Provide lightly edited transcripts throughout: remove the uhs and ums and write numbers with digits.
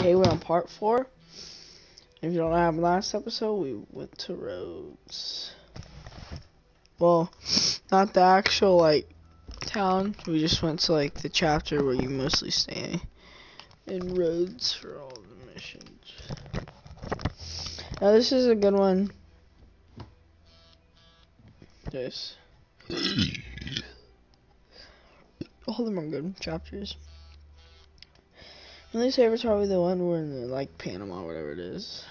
Today we're on part 4. If you don't have last episode, we went to Rhodes. Well, not the actual, like, town. We just went to, like, the chapter where you mostly stay in Rhodes for all the missions. Now, this is a good one. This. All of them are good chapters. My least favorite's probably the one where in the, like, Panama, whatever it is.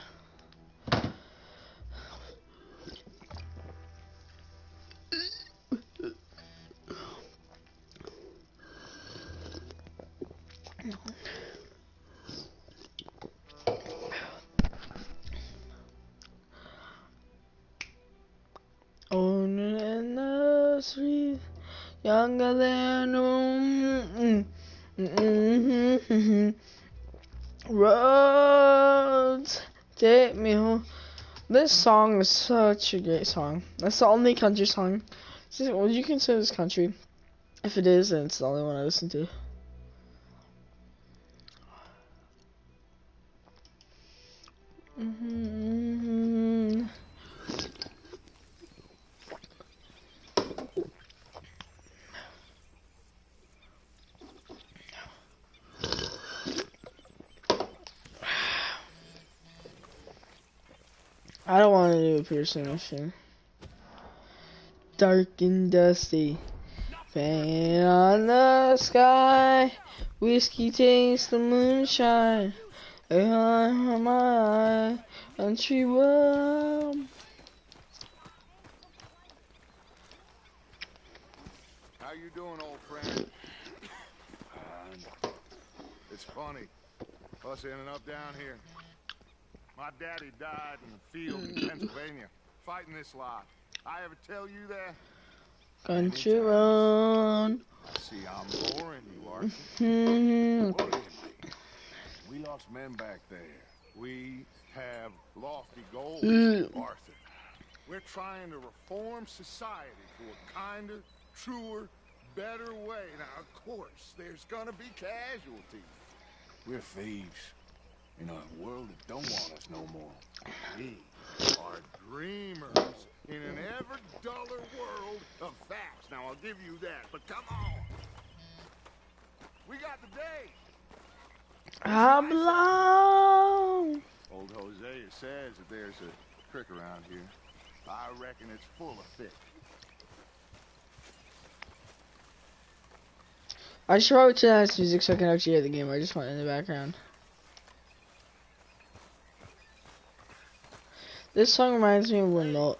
Owner in the street, younger than roads take me home. This song is such a great song. That's the only country song. Would you consider this country? If it is, then it's the only one I listen to. I don't want to do a piercing mission. Dark and dusty, paint on the sky, whiskey taste the moonshine, on my country world. How you doing, old friend? It's funny, us ending up down here. My daddy died in the field in Pennsylvania, fighting this lot. I ever tell you that? Country road. See, I'm boring you, Arthur. We lost men back there. We have lofty goals, Arthur. We're trying to reform society to a kinder, truer, better way. Now, of course, there's gonna be casualties. We're thieves. In a world that don't want us no more. We are dreamers in an ever duller world of facts. Now, I'll give you that, but come on. We got the day. I belong. Old Hosea says that there's a creek around here. I reckon it's full of fish. I should probably turn on this music so I can actually hear the game. I just want it in the background. This song reminds me of when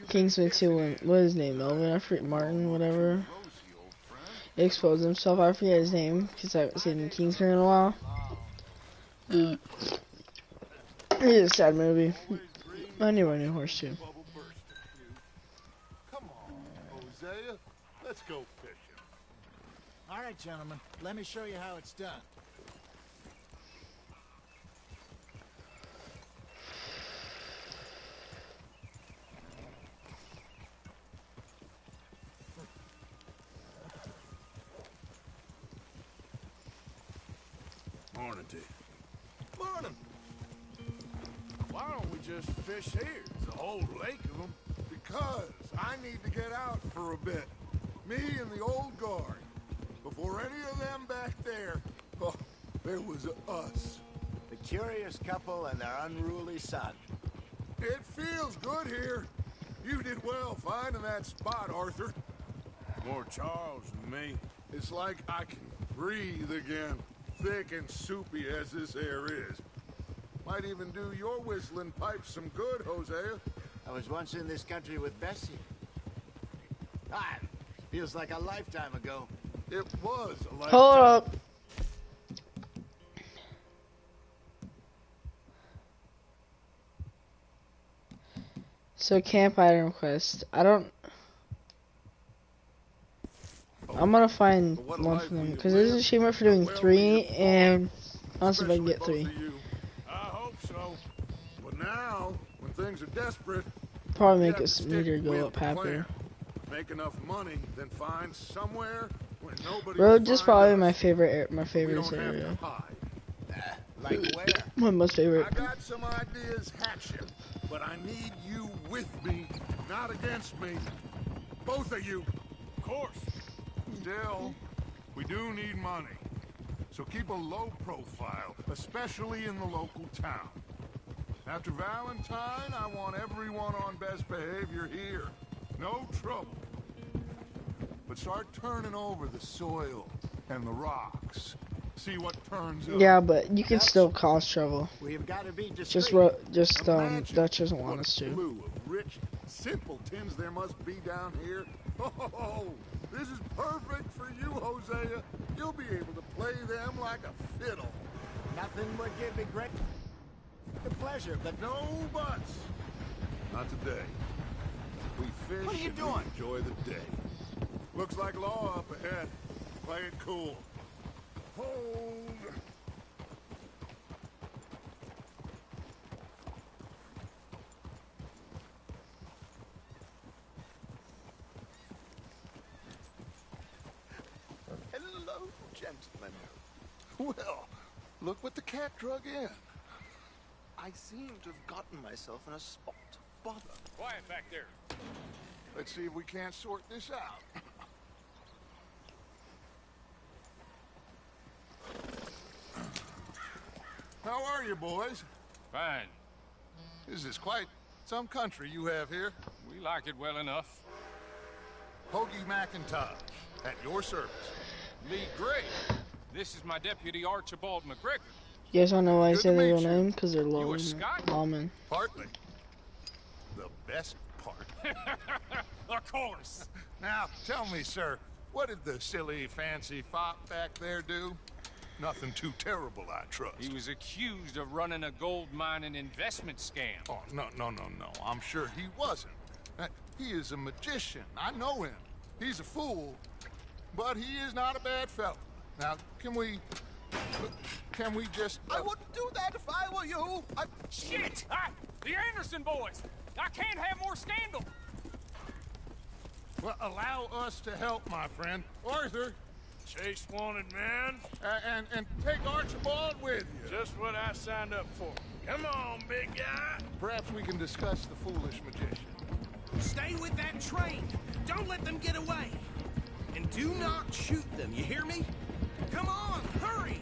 Kingsman 2, when, what is his name, Melvin, I forget, Martin, whatever, he exposed himself. I forget his name, because I haven't seen Kingsman in a while. It is a sad movie. I knew I knew horse too. Come on, Hosea, let's go fishing. All right, gentlemen, let me show you how it's done. Morning to you. Morning. Why don't we just fish here? There's a whole lake of them. Because I need to get out for a bit. Me and the old guard. Before any of them back there, oh, there was us. The curious couple and their unruly son. It feels good here. You did well finding that spot, Arthur. More Charles than me. It's like I can breathe again. Thick and soupy as this air is. Might even do your whistling pipes some good, Hosea. I was once in this country with Bessie. Ah, feels like a lifetime ago. It was a lifetime. Hold up. So camp item quest. I'm gonna find one for them because there's an achievement for doing 3, and I don't see if I can get 3. I hope so. But now, when things are desperate, Probably make this meter go up happier. Make enough money, then find somewhere when nobody Rhodes will is find probably us. my favorite We favorite don't have area. to hide. Like where? My most favorite. I got some ideas hatching, but I need you with me, not against me. Both of you. Of course. Still, we do need money. So keep a low profile, especially in the local town. After Valentine, I want everyone on best behavior here. No trouble. But start turning over the soil and the rocks. See what turns up. Yeah, but you can Dutch? still cause trouble. We've got to be Just discreet. Imagine Dutch doesn't want what us a to. slew of rich simpletons there must be down here. Oh, this is perfect for you, Hosea. You'll be able to play them like a fiddle. Nothing would give me great pleasure, but No buts. Not today. We fish What are you and we doing? enjoy the day. Looks like law up ahead. Play it cool. Hold. hello, gentlemen. Well, look what the cat drug in. I seem to have gotten myself in a spot of bother. Quiet back there. Let's see if we can't sort this out. How are you, boys? Fine. This is quite some country you have here. We like it well enough. Hoagie McIntosh, at your service. Lee Gray. This is my deputy Archibald McGregor. You guys don't know why I Good say to their meet real you. name? Because they're You low a Scot? lawmen. Partly. The best part. Of course. Now, tell me, sir, what did the silly, fancy fop back there do? Nothing too terrible, I trust. He was accused of running a gold mining investment scam. Oh, no. I'm sure he wasn't. He is a magician. I know him. He's a fool, but he is not a bad fellow. Now, can we just... I wouldn't do that if I were you. Shit! The Anderson boys! I can't have more scandal! Well, allow us to help, my friend. Arthur. Chase wanted man. And take Archibald with you. Just what I signed up for. Come on, big guy. Perhaps we can discuss the foolish magician. Stay with that train. Don't let them get away. And do not shoot them, you hear me? Come on, hurry.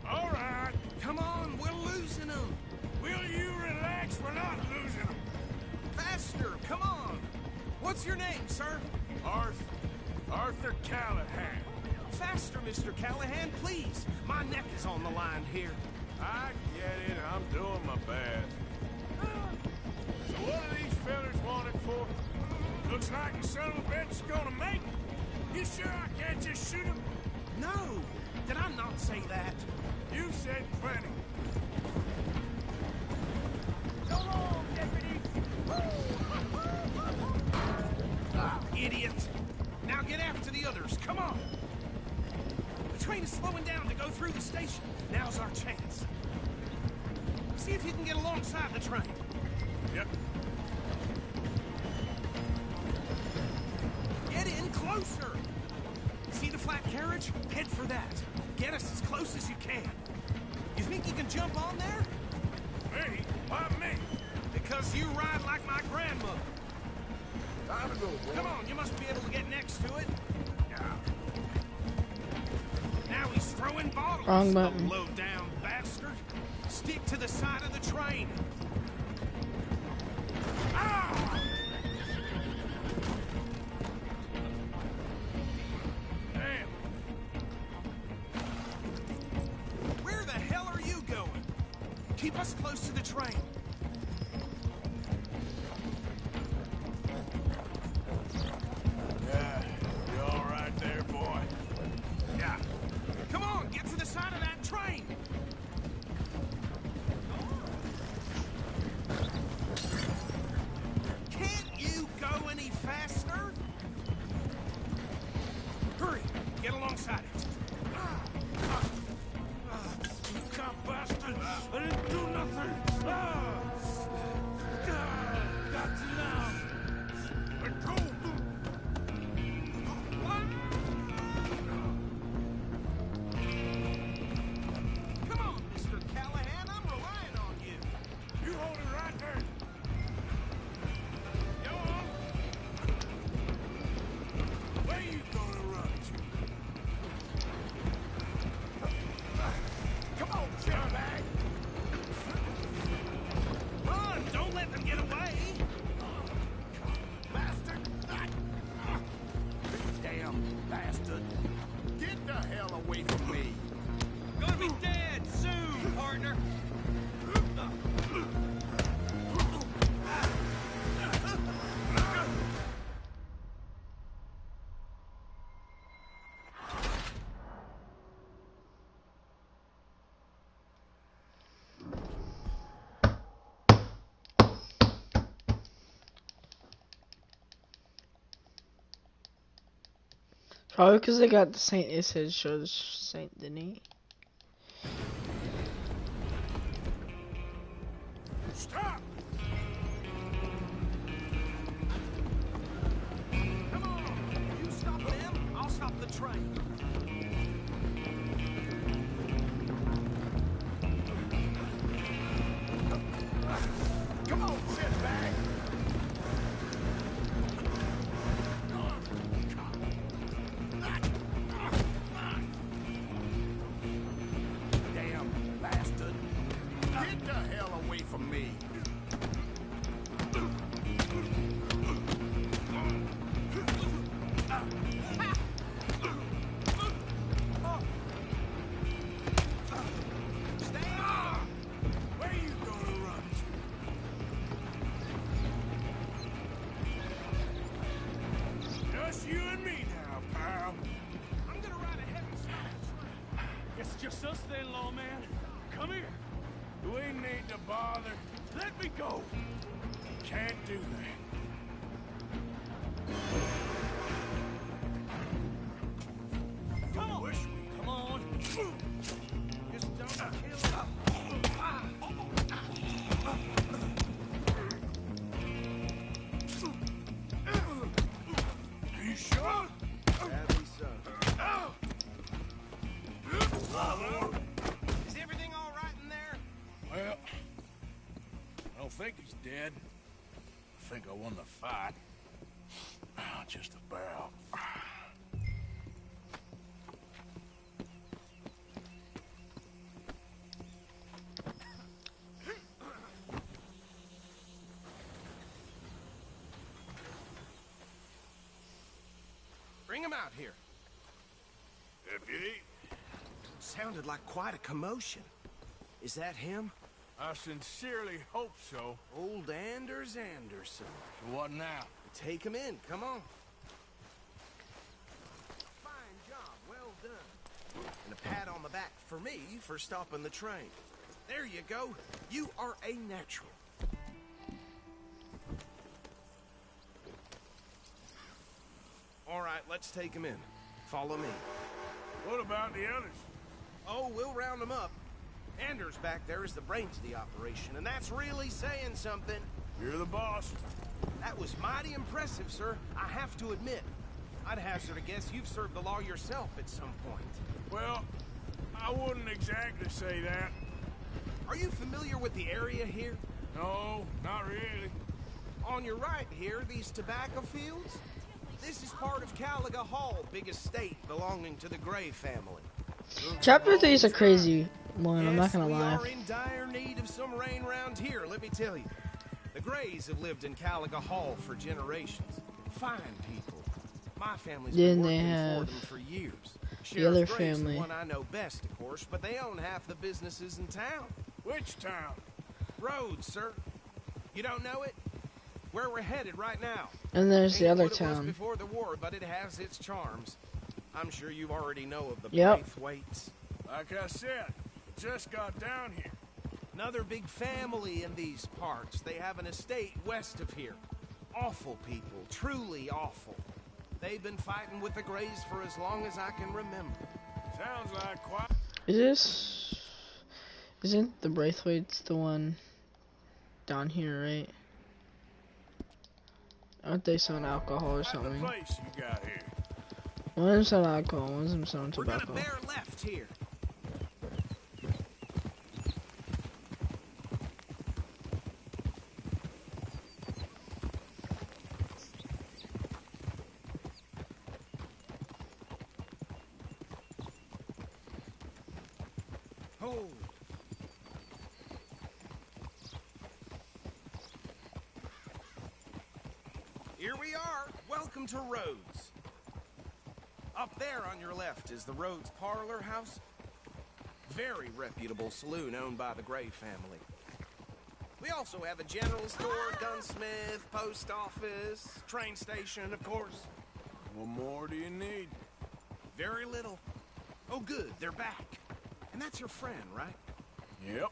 All right. Come on, we're losing them. Will you relax? We're not losing them. Faster, come on. What's your name, sir? Arthur Callahan. Faster, Mr. Callahan, please. My neck is on the line here. I get it. I'm doing my best. So what are these fellas wanted for? Looks like the son of a bitch is gonna make it. You sure I can't just shoot him? No, did I not say that? You said plenty. So long, deputy. Idiot. Now get after the others, come on. The train is slowing down to go through the station. Now's our chance. See if you can get alongside the train. Yep. Get in closer. See the flat carriage? Head for that. Get us as close as you can. You think you can jump on there? Me? Why me? Because you ride like my grandmother. Time to go, boy. Come on, you must be able to get next to it. Now he's throwing bottles. Wrong button. The low-down bastard. Stick to the side of the train. Ah! Damn. Where the hell are you going? Keep us close to the train. Yeah. You all right there, boy? Yeah. Come on, get to the side of that train. Can't you go any faster? Hurry, get alongside it. You cop bastard! I didn't do nothing! Got you now! Let go! Probably because they got the Saint. It said shows Saint Denis. Stop! Come on! You stop them, I'll stop the train. Come on, sit back. Damn bastard. Get the hell away from me. Where are you gonna run to? Just you and me now, pal. I'm gonna ride ahead and stop the train. It's just us then, lawman. Come here. We need to bother. Let me go. Can't do that. Come on. Wish we Come on. Just don't kill You sure? Sadly so. Is everything all right in there? Well, I don't think he's dead. I think I won the fight. Just about. Bring him out here. Deputy, Sounded like quite a commotion. Is that him? I sincerely hope so. Old Anders Anderson. So what now? Take him in, come on. Fine job, well done. And a pat on the back for me for stopping the train. There you go. You are a natural. All right, let's take him in. Follow me. What about the others? Oh, we'll round them up. Anders back there is the brains of the operation, and that's really saying something. You're the boss. That was mighty impressive, sir. I have to admit. I'd hazard a guess you've served the law yourself at some point. Well, I wouldn't exactly say that. Are you familiar with the area here? No, not really. On your right here, these tobacco fields? This is part of Caliga Hall, big estate belonging to the Gray family. Chapter 3 is a crazy one, I'm not Yes, gonna we lie. are in dire need of some rain round here, let me tell you. The Grays have lived in Caliga Hall for generations. Fine people. My family's Then been they working have for them for years. the other Sheriff Gray's family. the one I know best, of course, but they own half the businesses in town. Which town? Rhodes, sir. You don't know it? Where we're headed right now. And there's the Ain't other what it was town. before the war, but it has its charms. I'm sure you already know of the Yep. Braithwaites. Like I said, just got down here. Another big family in these parts. They have an estate west of here. Awful people, truly awful. They've been fighting with the Grays for as long as I can remember. Sounds like quite... Isn't the Braithwaites the one down here, right? Aren't they selling alcohol or At the something? place you got here. One of them selling alcohol, one of them selling We're gonna tobacco. bear left here. Oh. Here we are. Welcome to Rhodes. Up there on your left is the Rhodes Parlor House. Very reputable saloon owned by the Gray family. We also have a general store, gunsmith, post office, train station, of course. What more do you need? Very little. Oh, good, they're back. And that's your friend, right? Yep.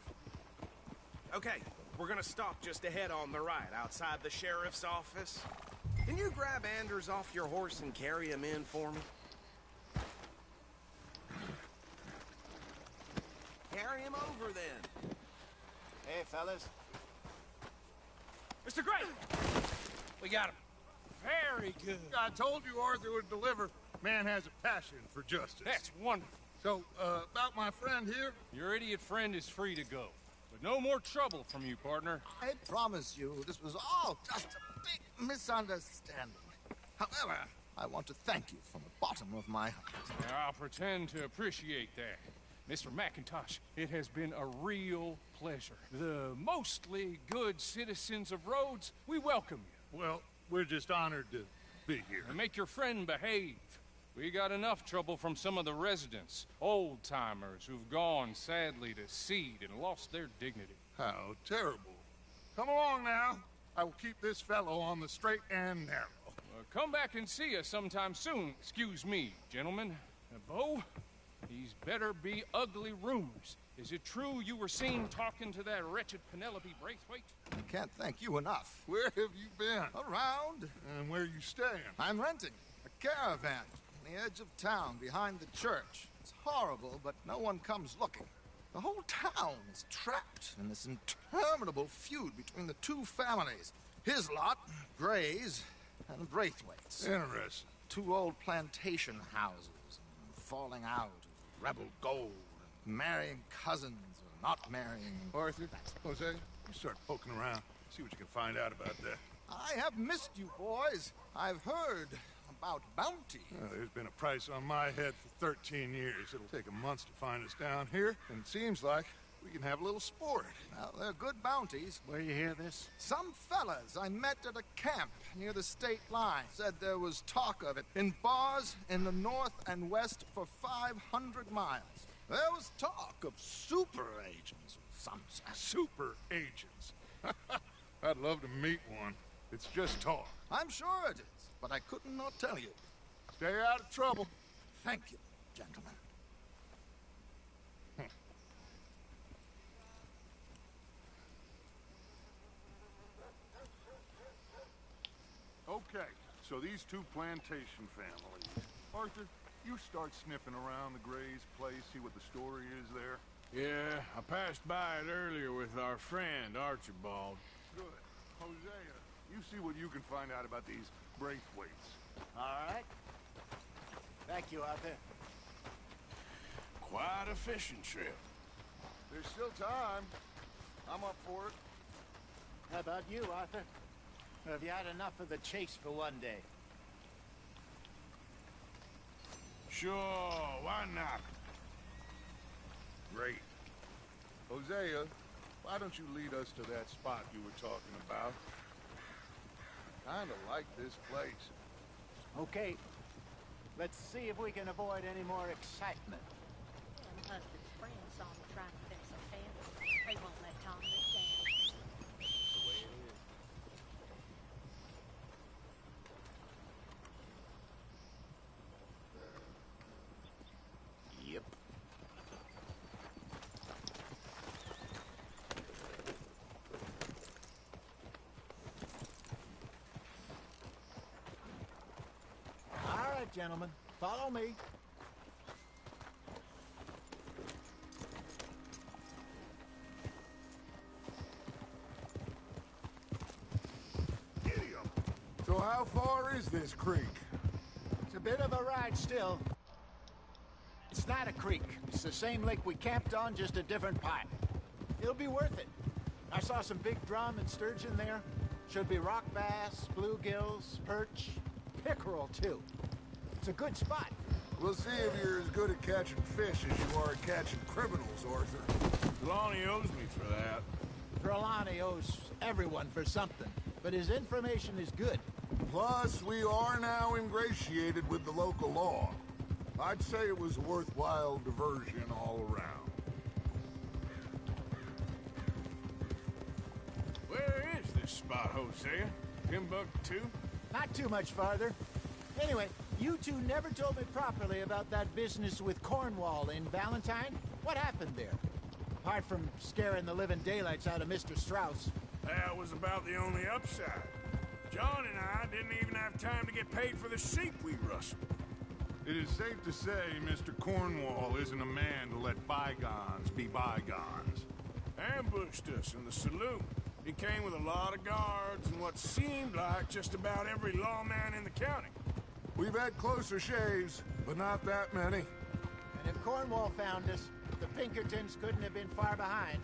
Okay, we're gonna stop just ahead on the right, outside the sheriff's office. Can you grab Anders off your horse and carry him in for me? Carry him over then. Hey, fellas. Mr. Gray! We got him. Very good. I told you Arthur would deliver. Man has a passion for justice. That's wonderful. So, about my friend here? Your idiot friend is free to go. But no more trouble from you, partner. I promise you, this was all just a big misunderstanding. However, I want to thank you from the bottom of my heart. Now, I'll pretend to appreciate that. Mr. McIntosh, it has been a real pleasure. The mostly good citizens of Rhodes, we welcome you. Well, we're just honored to be here. And make your friend behave. We got enough trouble from some of the residents, old-timers who've gone, sadly, to seed and lost their dignity. How terrible. Come along now. I will keep this fellow on the straight and narrow. Come back and see us sometime soon. Excuse me, gentlemen. Bo, these better be ugly rumors. Is it true you were seen talking to that wretched Penelope Braithwaite? I can't thank you enough. Where have you been? Around. And where you staying? I'm renting a caravan on the edge of town behind the church. It's horrible, but no one comes looking. The whole town is trapped in this interminable feud between the two families. His lot, Gray's, and Braithwaite's. Interesting. Two old plantation houses, falling out of rebel gold, and marrying cousins or not marrying. Arthur, Jose, you start poking around. See what you can find out about that. I have missed you, boys. I've heard about bounty. Well, there's been a price on my head for 13 years. It'll take a month to find us down here, and it seems like we can have a little sport. Well, they're good bounties. Where you hear this? Some fellas I met at a camp near the state line said there was talk of it in bars in the north and west for 500 miles. There was talk of super agents of some sort. Super agents. I'd love to meet one. It's just talk. I'm sure it is, but I could not tell you. Stay out of trouble. Thank you, gentlemen. Okay, so these two plantation families. Arthur, you start sniffing around the Gray's place, see what the story is there. Yeah, I passed by it earlier with our friend, Archibald. Good. Hosea, you see what you can find out about these Braithwaites. All right. Thank you, Arthur. Quite a fishing trip. There's still time. I'm up for it. How about you, Arthur? Or have you had enough of the chase for one day? Sure, why not? Great. Hosea, why don't you lead us to that spot you were talking about? Kinda like this place. Okay. Let's see if we can avoid any more excitement. And husband's friend saw me trying to fix a fence. They won't let Tom live down. The way it is. Yep. All right, gentlemen, follow me. Idiom. So how far is this creek? It's a bit of a ride still. It's not a creek. It's the same lake we camped on, just a different part. It'll be worth it. I saw some big drum and sturgeon there. Should be rock bass, bluegills, perch, pickerel too. It's a good spot. We'll see if you're as good at catching fish as you are at catching criminals, Arthur. Lonnie owes me for that. Trelawney owes everyone for something, but his information is good. Plus, we are now ingratiated with the local law. I'd say it was a worthwhile diversion all around. Where is this spot, Hosea? Timbuktu? Not too much farther. Anyway, you two never told me properly about that business with Cornwall in Valentine. What happened there? Apart from scaring the living daylights out of Mr. Strauss. That was about the only upside. John and I didn't even have time to get paid for the sheep we rustled. It is safe to say Mr. Cornwall isn't a man to let bygones be bygones. Ambushed us in the saloon. He came with a lot of guards and what seemed like just about every lawman in the county. We've had closer shaves, but not that many. And if Cornwall found us, the Pinkertons couldn't have been far behind.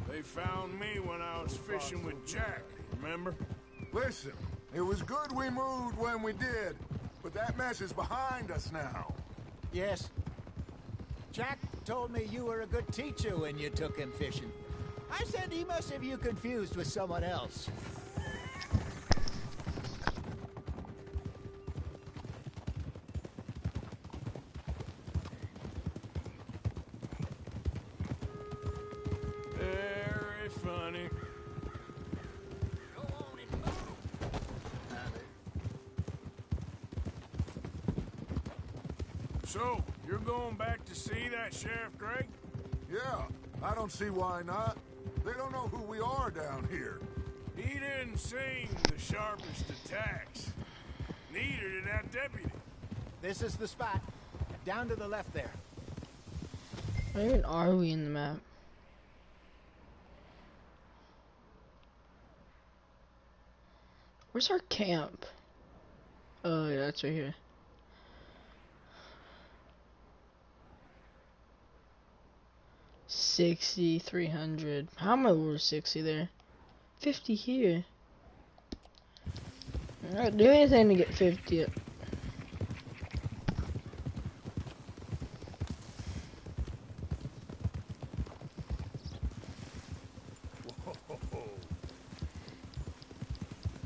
They found me when I was fishing with Jack, remember? Listen, it was good we moved when we did, but that mess is behind us now. Yes. Jack told me you were a good teacher when you took him fishing. I said he must have you confused with someone else. Very funny. So, you're going back to see that Sheriff Gray? Yeah, I don't see why not. They don't know who we are down here. He didn't seem the sharpest attacks. Neither did that deputy. This is the spot. Down to the left there. Where even are we in the map? Where's our camp? Oh yeah, that's right here. $60, $300. How am I over 60 there? 50 here. I'd do anything to get 50 up.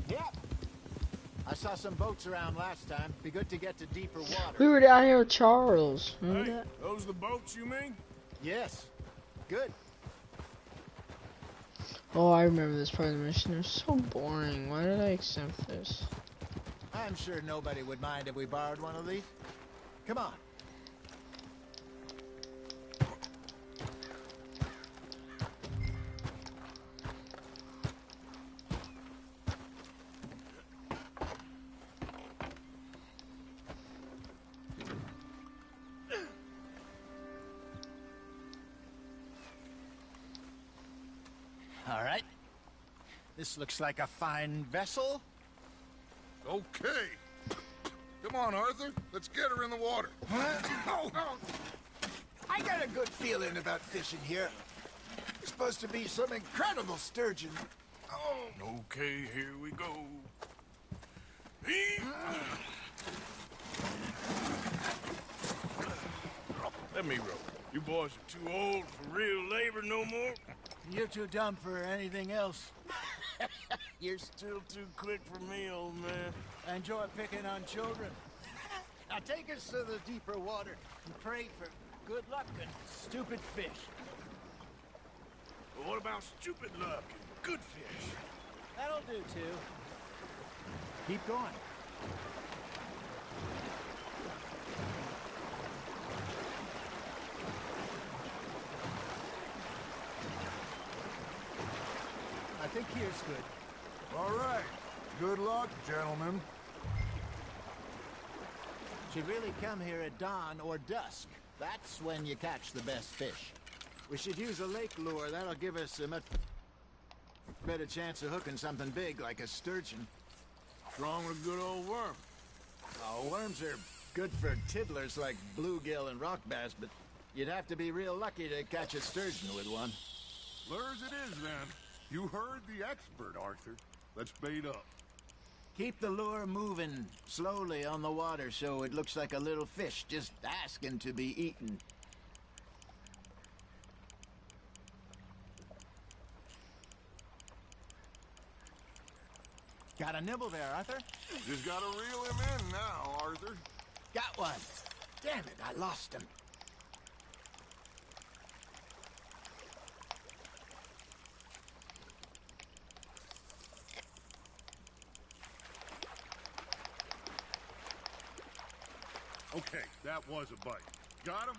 Yep. I saw some boats around last time. Be good to get to deeper water. We were down here with Charles. Remember Hey, that? those the boats you mean? Yes. Good. Oh, I remember this part of the mission. It was so boring. Why did I accept this? I'm sure nobody would mind if we borrowed one of these. Come on. All right. This looks like a fine vessel. Okay. Come on, Arthur. Let's get her in the water. I got a good feeling about fishing here. It's supposed to be some incredible sturgeon. Okay, here we go. Let me row. You boys are too old for real labor no more. You're too dumb for anything else. You're still too quick for me, old man. I enjoy picking on children. Now take us to the deeper water and pray for good luck and stupid fish. But what about stupid luck and good fish? That'll do too. Keep going. I think here's good. All right. Good luck, gentlemen. Should really come here at dawn or dusk. That's when you catch the best fish. We should use a lake lure. That'll give us a much better chance of hooking something big like a sturgeon. What's wrong with a good old worm? Oh, worms are good for tiddlers like bluegill and rock bass, but you'd have to be real lucky to catch a sturgeon with one. Lures it is, then. You heard the expert, Arthur. Let's bait up. Keep the lure moving slowly on the water so it looks like a little fish just asking to be eaten. Got a nibble there, Arthur? Just gotta reel him in now, Arthur. Got one. Damn it, I lost him. Okay, that was a bite. Got him?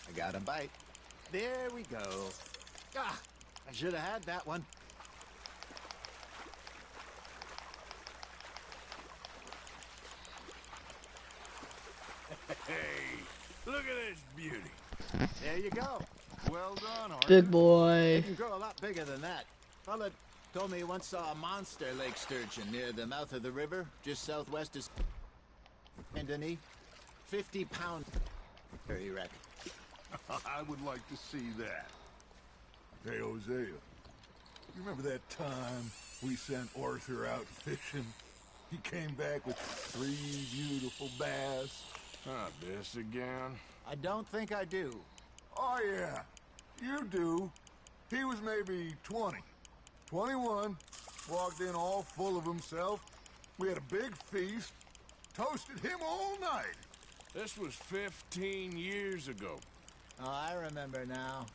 I got a bite. There we go. Ah, I should have had that one. Hey, look at this beauty. There you go. Well done, Arthur. Big They boy. can grow a lot bigger than that. Fella told me he once saw a monster lake sturgeon near the mouth of the river, just southwest of Anthony. 50-pound, he reckoned. I would like to see that. Hey, Hosea, you remember that time we sent Arthur out fishing? He came back with 3 beautiful bass. Not this again. I don't think I do. Oh, yeah, you do. He was maybe 20, 21, walked in all full of himself. We had a big feast, toasted him all night. This was 15 years ago. Oh, I remember now.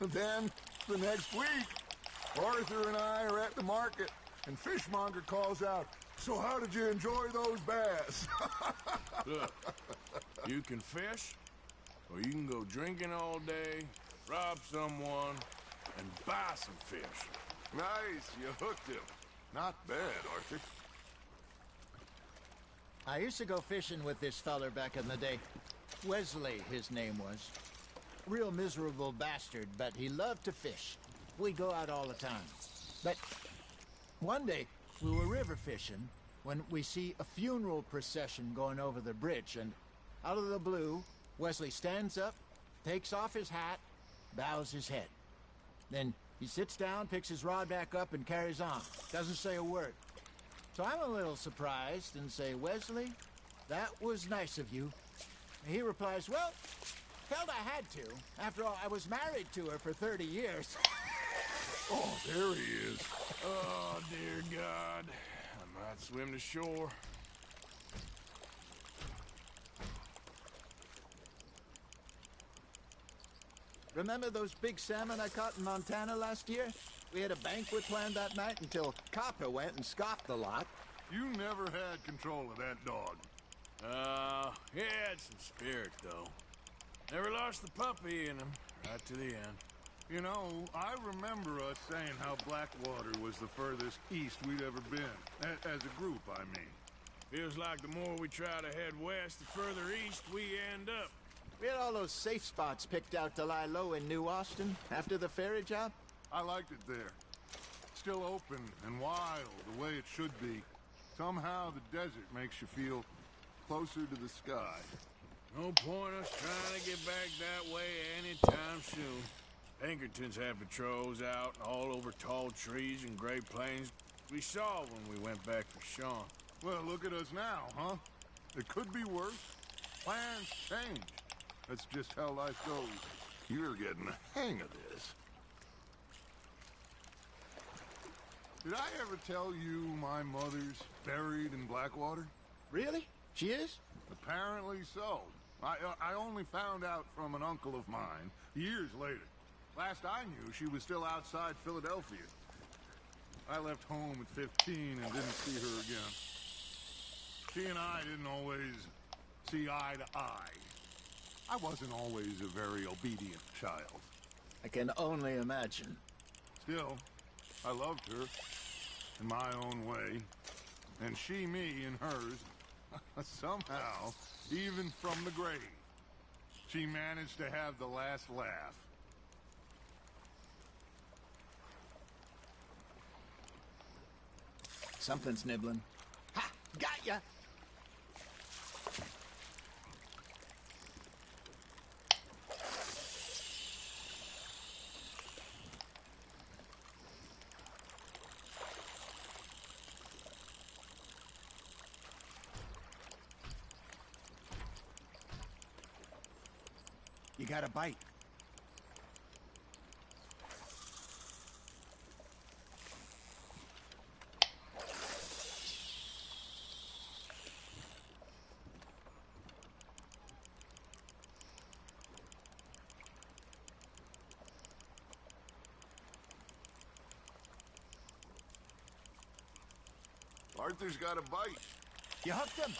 Then, the next week, Arthur and I are at the market, and Fishmonger calls out, "So how did you enjoy those bass?" Look, you can fish, or you can go drinking all day, rob someone, and buy some fish. Nice, you hooked him. Not bad, Arthur. I used to go fishing with this feller back in the day. Wesley, his name was. Real miserable bastard, but he loved to fish. We'd go out all the time. But one day, we were river fishing when we see a funeral procession going over the bridge, and out of the blue, Wesley stands up, takes off his hat, bows his head. Then he sits down, picks his rod back up, and carries on. Doesn't say a word. So I'm a little surprised and say, "Wesley, that was nice of you." And he replies, "Well, felt I had to. After all, I was married to her for 30 years. Oh, there he is. Oh, dear God. I might swim to shore. Remember those big salmon I caught in Montana last year? We had a banquet planned that night until Copper went and scoffed the lot. You never had control of that dog. He had some spirit, though. Never lost the puppy in him, right to the end. You know, I remember us saying how Blackwater was the furthest east we'd ever been. As a group, I mean. Feels like the more we try to head west, the further east we end up. We had all those safe spots picked out to lie low in New Austin after the ferry job. I liked it there. Still open and wild, the way it should be. Somehow the desert makes you feel closer to the sky. No point us trying to get back that way anytime soon. Pinkertons had patrols out all over tall trees and Great Plains. We saw when we went back for Sean. Well, look at us now, huh? It could be worse. Plans change. That's just how life goes. You're getting the hang of this. Did I ever tell you my mother's buried in Blackwater? Really? She is? Apparently so. I only found out from an uncle of mine years later. Last I knew, she was still outside Philadelphia. I left home at 15 and didn't see her again. She and I didn't always see eye to eye. I wasn't always a very obedient child. I can only imagine. Still, I loved her in my own way, and she me in hers. Somehow, even from the grave, she managed to have the last laugh. Something's nibbling. Ha! Got ya! You got a bite. Arthur's got a bite. You hooked him.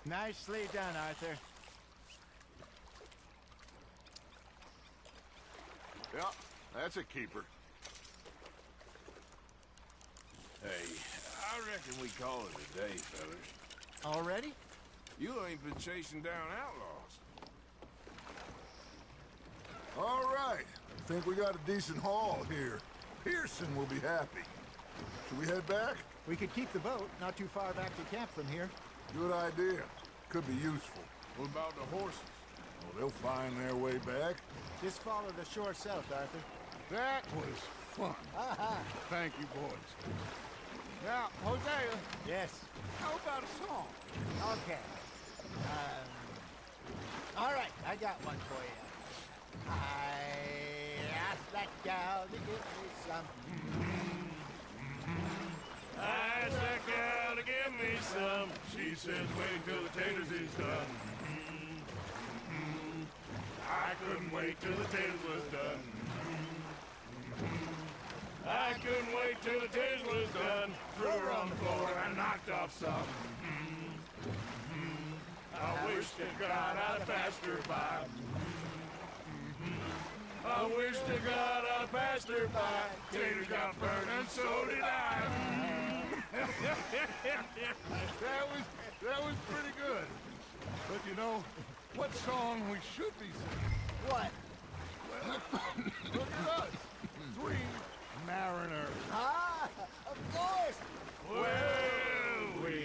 Nicely done, Arthur. Yeah, that's a keeper. Hey, I reckon we call it a day, fellas. Already? You ain't been chasing down outlaws. All right. I think we got a decent haul here. Pearson will be happy. Should we head back? We could keep the boat not too far back to camp from here. Good idea. Could be useful. What about the horses? Well, they'll find their way back. Just follow the shore south, Arthur. That was fun. Thank you, boys. Now, Hosea, Yes. how about a song? Okay. All right, I got one for you. I asked that gal to give me some. I asked that gal to give me some. She says wait till the taters is done. I couldn't wait till the taters was done. I couldn't wait till the taters was done. Threw her on the floor and knocked off some. I wish to God I'd passed her by. I wish to God I'd passed her by. Taters got burned and so did I. That was pretty good. But you know, what song we should be singing? What? Look at us. 3 mariners. Ah, of course. Well, we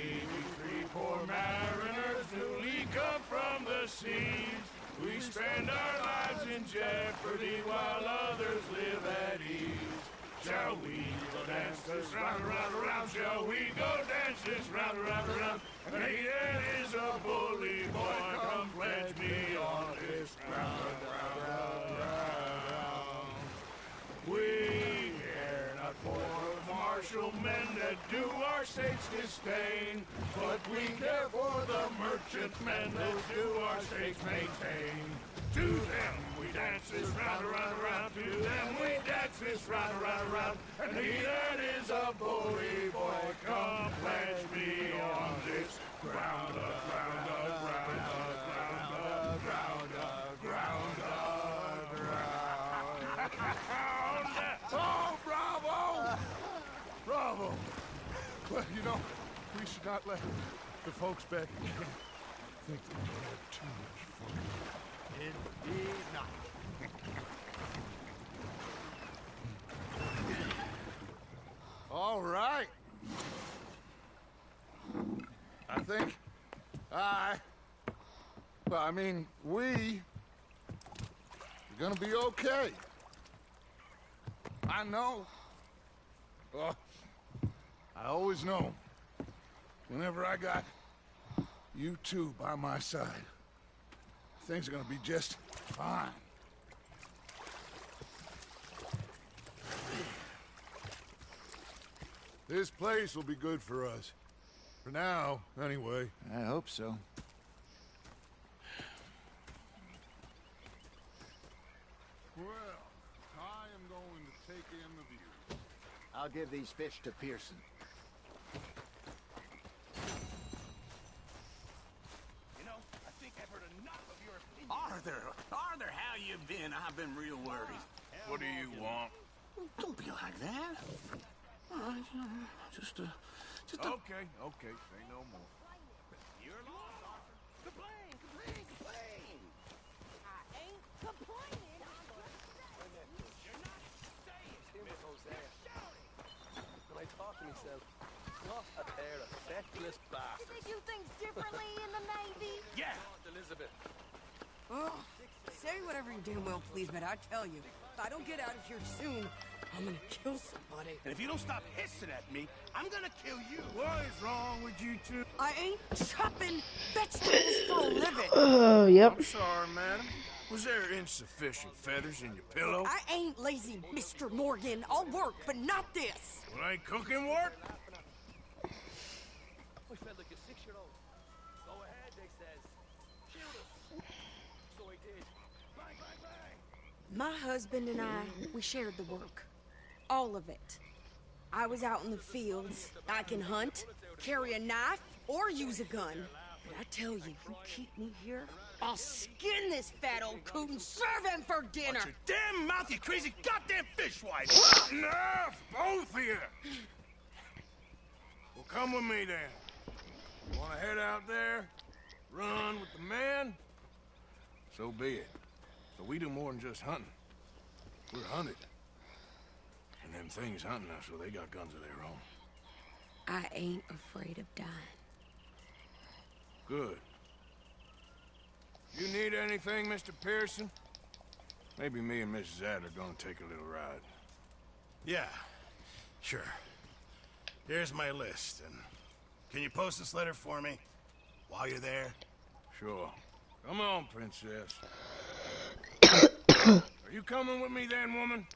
three poor mariners newly come from the seas. We spend our lives in jeopardy while others live at ease. Shall we go dance this round, round, round? Shall we go dance this round, round, round? And he that is a bully boy, come pledge me on this ground, round, round, round. We care not for martial men that do our state's disdain, but we care for the merchant men that do our state's maintain. To them we dance this round, round, round. To them we dance this round, round, round. And he that is a bully boy, come pledge me on this ground, ground, ground, ground, ground, ground, ground. Oh, bravo! Bravo! Well, you know, we should not let the folks back again think that we had too much fun. Indeed not. All right. I think we are gonna be okay. I know. I always know. Whenever I got you two by my side, things are gonna be just fine. This place will be good for us. For now, anyway. I hope so. Well, I am going to take in the view. I'll give these fish to Pearson. You know, I think I've heard enough of your opinion. Arthur, how you been? I've been real worried. What do you want? Don't be like that. All right, just a... Okay, say no more. You're lost, Arthur. Complain. I ain't complaining. You're not saying, Hosea. When I talk to myself, what a pair of feckless Did bastards. they do things differently in the Navy? Yeah. Elizabeth. Oh, say whatever you damn well please, but I tell you, if I don't get out of here soon, I'm gonna kill somebody. And if you don't stop hissing at me, I'm gonna kill you. What is wrong with you two? I ain't chopping vegetables for a living. Oh, yep. I'm sorry, madam. Was there insufficient feathers in your pillow? I ain't lazy, Mr. Morgan. I'll work, but not this. Well, ain't cooking work? I felt like a 6-year-old. Go ahead, they says. Shoot us. So I did. Bang, bang, bang. My husband and I, we shared the work. All of it. I was out in the fields. I can hunt, carry a knife, or use a gun. Did I tell you, you keep me here, I'll skin this fat old coot and serve him for dinner! Watch your damn mouth, you crazy goddamn fishwife! Enough, both of you! Well, come with me then. You wanna head out there? Run with the man? So be it. But we do more than just hunting. We're hunted. And them things hunting us, so they got guns of their own. I ain't afraid of dying. Good. You need anything, Mr. Pearson? Maybe me and Mrs. Adler gonna take a little ride. Yeah, sure. Here's my list, and can you post this letter for me while you're there? Sure. Come on, princess. Are you coming with me then, woman?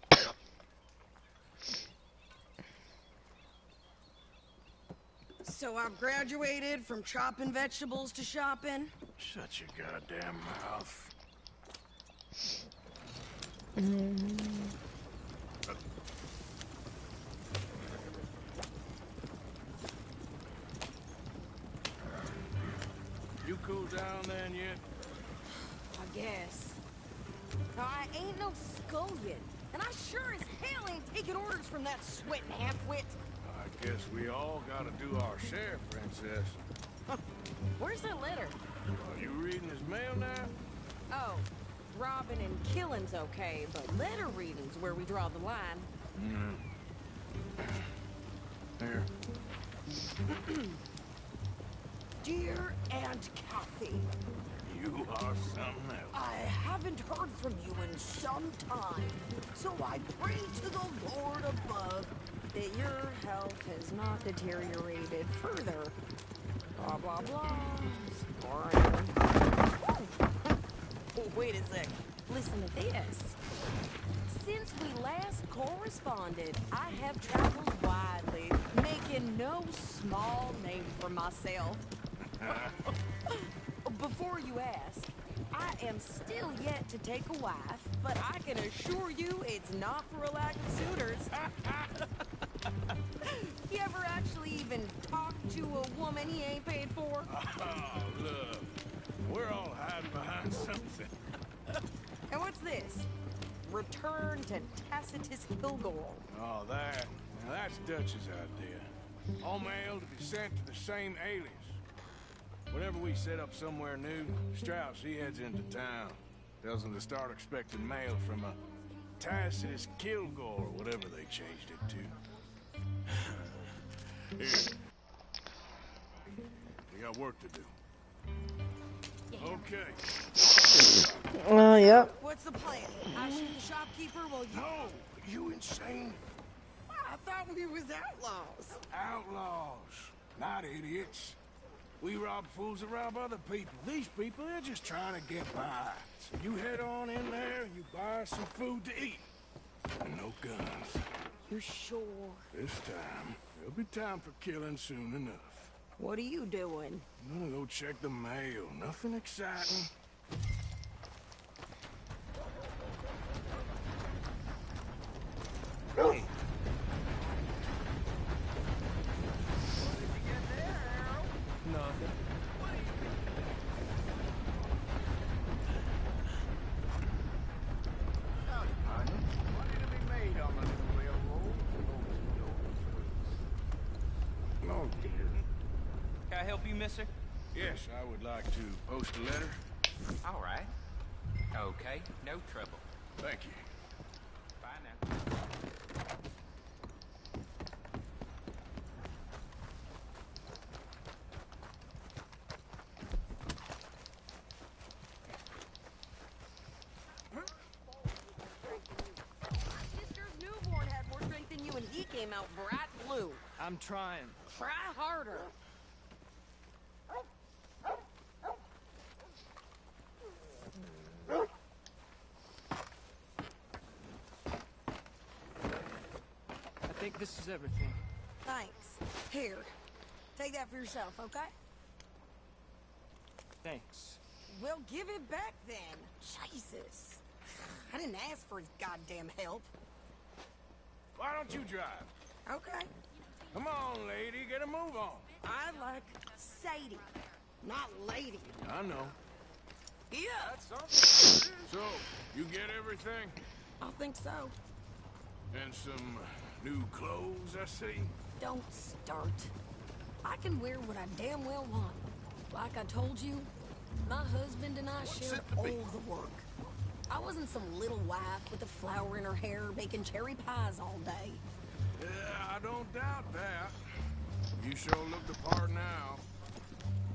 So I've graduated from chopping vegetables to shopping? Shut your goddamn mouth. You cool down then yet? I guess. I ain't no scullion, and I sure as hell ain't taking orders from that sweating half-wit. I guess we all gotta do our share, princess. Where's that letter? Are you reading his mail now? Oh, robbing and killing's okay, but letter reading's where we draw the line. Here. Dear Aunt Kathy, You are something else. I haven't heard from you in some time, so I pray to the Lord above that your health has not deteriorated further. Blah, blah, blah. Boring. Oh, wait a sec. Listen to this. Since we last corresponded, I have traveled widely, making no small name for myself. Before you ask, I am still yet to take a wife, but I can assure you it's not for a lack of suitors. You ever actually even talked to a woman he ain't paid for? Oh, look. We're all hiding behind something. And what's this? Return to Tacitus Kilgore. Oh, that. Now, that's Dutch's idea. All mail to be sent to the same alias. Whenever we set up somewhere new, Strauss, he heads into town. Tells them to start expecting mail from a Tacitus Kilgore, or whatever they changed it to. Here. We got work to do. Okay. Yep. What's the plan? I shoot the shopkeeper while you... No! You insane? I thought we was outlaws. Outlaws, not idiots. We rob fools that rob other people. These people, they're just trying to get by. So you head on in there and you buy some food to eat. And no guns. You sure? This time, there'll be time for killing soon enough. What are you doing? I'm gonna go check the mail. Nothing exciting. Hey. Nothing. Howdy, partner. Money to be made on the new railroad. Oh, dear. Can I help you, mister? Yes, I would like to post a letter. All right. Okay, no trouble. Thank you. Bye now. My sister's newborn had more strength than you, and he came out bright blue. I'm trying. Try harder. I think this is everything. Thanks. Here, take that for yourself, okay? Thanks. Well, give it back then. Jesus. I didn't ask for his goddamn help. Why don't you drive? Okay. Come on, lady, get a move on. I like Sadie. not lady. I know. Yeah. That's something. So, you get everything? I think so. And some new clothes, I see? Don't start. I can wear what I damn well want. Like I told you, my husband and I shared all the work. I wasn't some little wife with a flower in her hair making cherry pies all day. Yeah, I don't doubt that. You sure look the part now.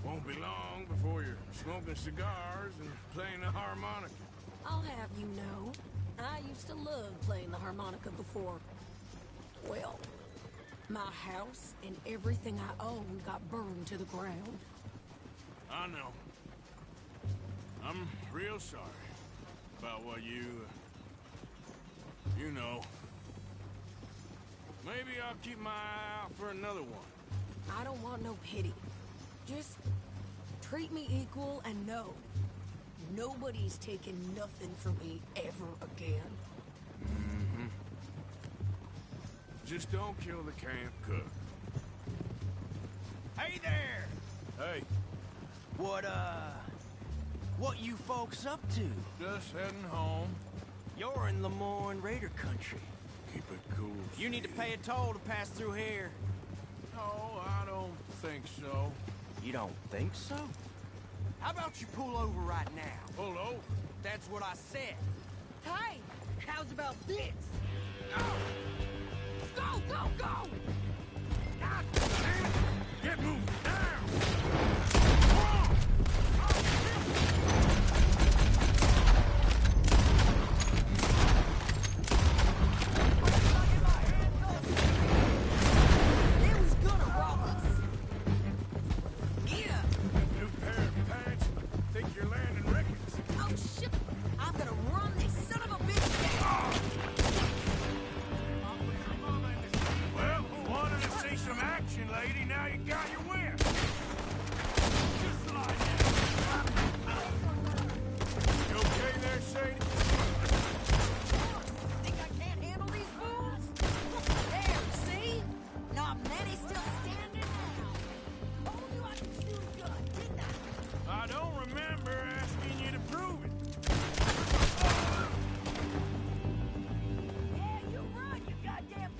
Won't be long before you're smoking cigars and playing the harmonica. I'll have you know, I used to love playing the harmonica before. Well, my house and everything I owned got burned to the ground. I know. I'm real sorry about what you know. Maybe I'll keep my eye out for another one. I don't want no pity. Just treat me equal and know nobody's taking nothing from me ever again. Mm-hmm. Just don't kill the camp cook. Hey there! Hey, What you folks up to? just heading home. You're in Lemoyne Raider country. Keep it cool. You need to pay a toll to pass through here. No, I don't think so. You don't think so? How about you pull over right now? Pull over. That's what I said. Hey, how's about this? Go, go, go! God damn it! Get moving now! It was gonna rob us. Yeah. New pair of pants. Think you're landing records. Oh shit! I'm gonna run this son of a bitch down. Well, wanted to see some action, lady. Now you got your win. Just slide down. You okay there, Sadie? Think I can't handle these fools? There, see? Not many still standing now. Told you I could shoot a gun, didn't I? I don't remember asking you to prove it. Yeah, you're right, you goddamn.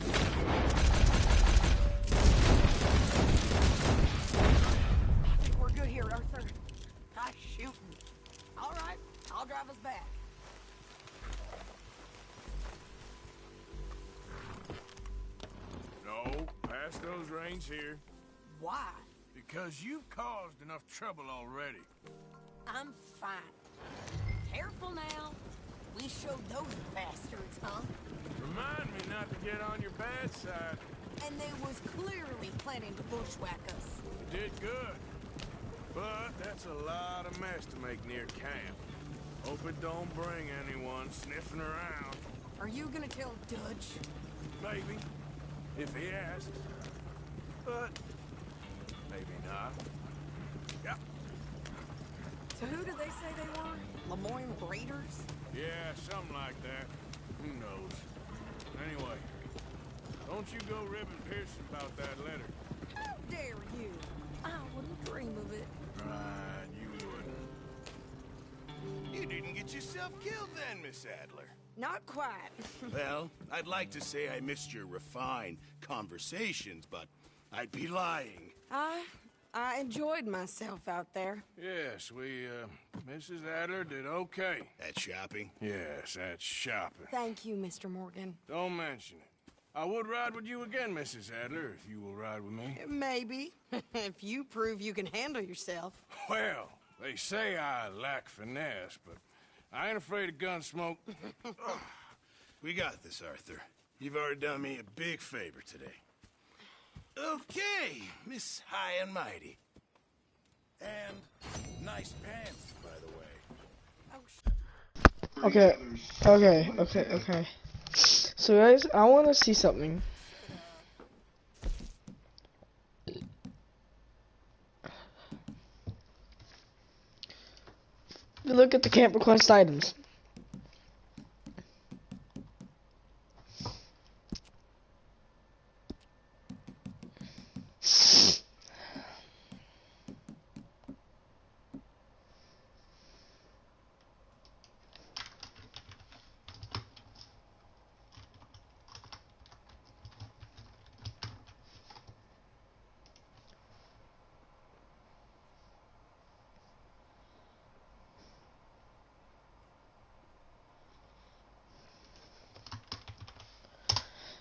I think we're good here, Arthur. Nice shooting. All right, I'll drive us back. No, pass those reins here. Why? Because you've caused enough trouble already. I'm fine. Careful now. We showed those bastards, huh? Remind me not to get on your bad side. And they was clearly planning to bushwhack us. You did good. But that's a lot of mess to make near camp. Hope it don't bring anyone sniffing around. Are you gonna tell Dutch? Maybe. If he asks. But maybe not. Yeah. So who did they say they were? Lemoyne Raiders? Yeah, something like that. Who knows? Anyway, don't you go ribbing Pearson about that letter. How dare you? I wouldn't dream of it. Right, you wouldn't. You didn't get yourself killed then, Miss Adler. Not quite. Well, I'd like to say I missed your refined conversations, but I'd be lying. I enjoyed myself out there. Yes, Mrs. Adler did okay. At shopping? Yes, that's shopping. Thank you, Mr. Morgan. Don't mention it. I would ride with you again, Mrs. Adler, if you will ride with me. Maybe. If you prove you can handle yourself. Well, they say I lack finesse, but I ain't afraid of gun smoke. We got this, Arthur. You've already done me a big favor today. Okay, Miss High and Mighty. And nice pants, by the way. Okay. So guys, I want to see something. Look at the camp request items.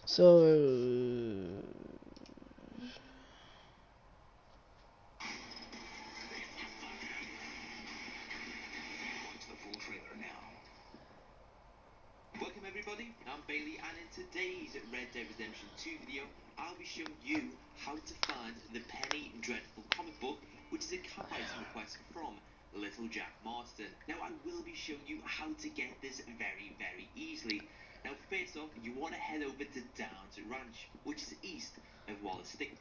So welcome everybody, I'm Bailey, and in today's Red Dead Redemption 2 video, I'll be showing you how to find the Penny Dreadful comic book, which is a cap item request from Little Jack Marston. Now I will be showing you how to get this very, very easily. Now first off, you want to head over to Downs Ranch, which is east of Wallace Stick.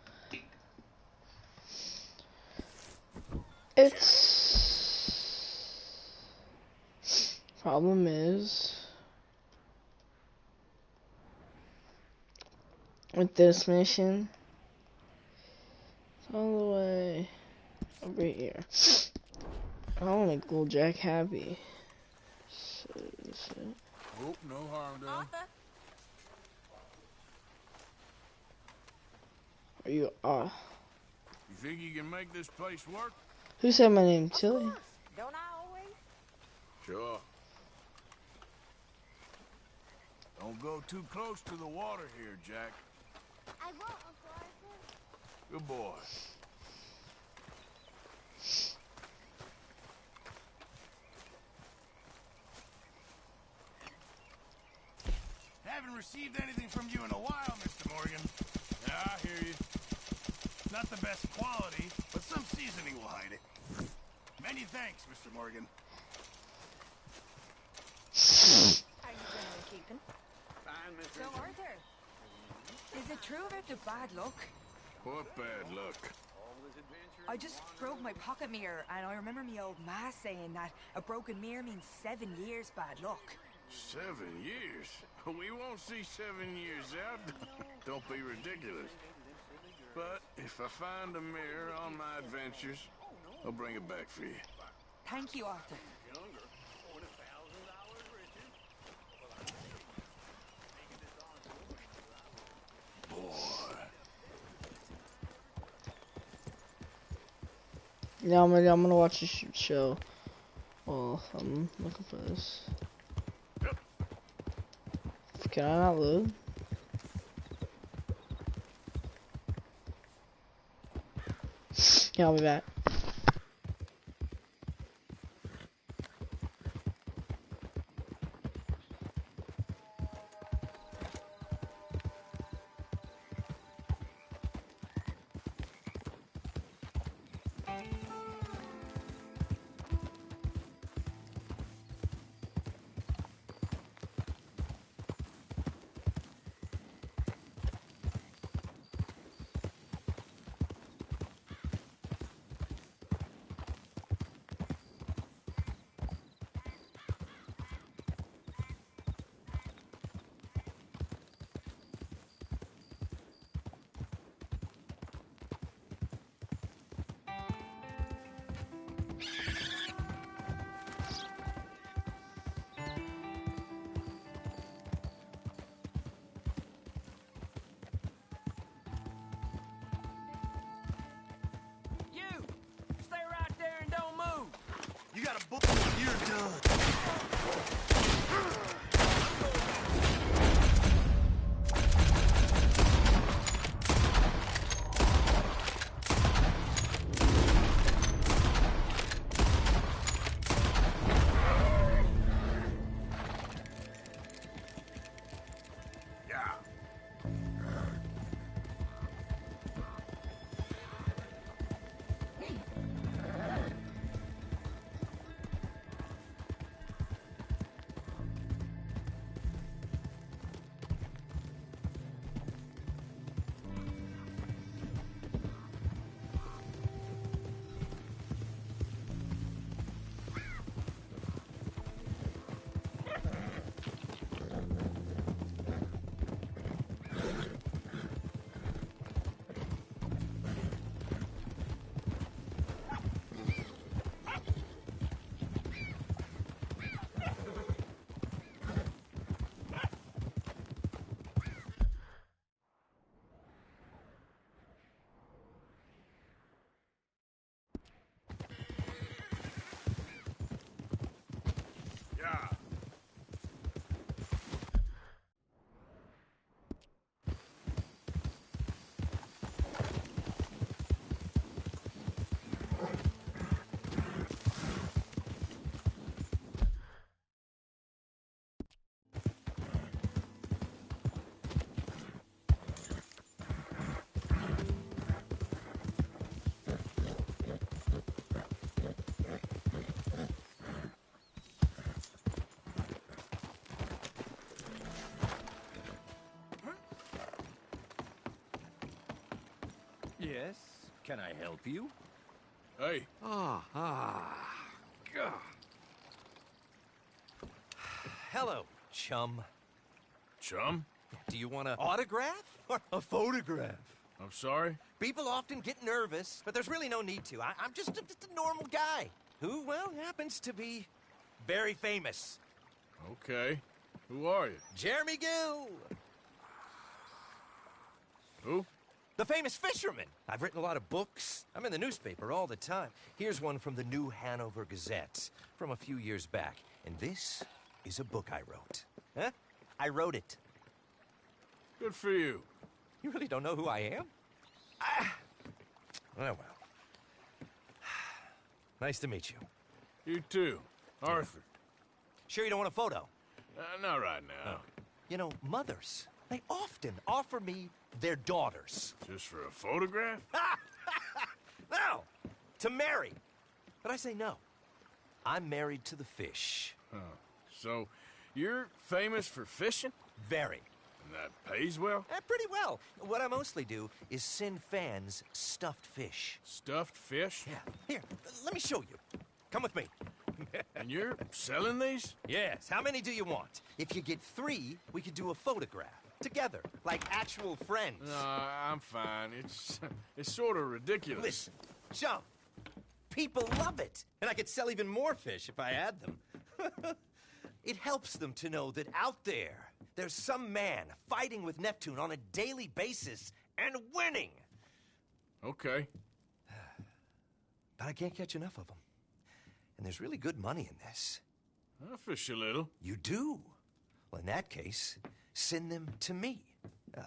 problem is with this mission, it's all the way over here. I want to make Little Jack happy. Oh, no harm done. Are you You think you can make this place work? Who said my name? Tilly? Don't I always? Sure. Don't go too close to the water here, Jack. I won't, Uncle Arthur. Good boy. Haven't received anything from you in a while, Mr. Morgan. Yeah, I hear you. Not the best quality, but some seasoning will hide it. Many thanks, Mr. Morgan. How you generally keeping? Fine, Mr. So, Arthur, is it true about the bad luck? What bad luck? I just broke my pocket mirror, and I remember me old ma saying that a broken mirror means 7 years bad luck. 7 years? We won't see 7 years out. Don't be ridiculous. But if I find a mirror on my adventures, I'll bring it back for you. Thank you, Arthur. Yeah, I'm gonna watch a show. Well, I'm looking for this. Can I not load? Yeah, I'll be back. You got a book, you're done. Can I help you? Hey. God. Hello, chum. Chum? Do you want an autograph or a photograph? I'm sorry? People often get nervous, but there's really no need to. I'm just a normal guy who, well, happens to be very famous. Okay. Who are you? Jeremy Gill. Who? The famous fisherman. I've written a lot of books. I'm in the newspaper all the time. Here's one from the New Hanover Gazette from a few years back. And this is a book I wrote. Huh? I wrote it. Good for you. You really don't know who I am? Oh, well. Nice to meet you. You too. Arthur. Sure you don't want a photo? Not right now. You know, mothers, they often offer me their daughters. Just for a photograph? No! To marry. But I say no. I'm married to the fish. Huh. So, you're famous for fishing? Very. And that pays well? Pretty well. What I mostly do is send fans stuffed fish. Stuffed fish? Yeah. Here, let me show you. Come with me. And you're selling these? Yes. How many do you want? If you get 3, we could do a photograph. Together, like actual friends. No, I'm fine. It's sort of ridiculous. Listen, Chum, people love it. And I could sell even more fish if I had them. It helps them to know that out there's some man fighting with Neptune on a daily basis and winning. Okay. But I can't catch enough of them. And there's really good money in this. I'll fish a little. You do? Well, in that case, send them to me.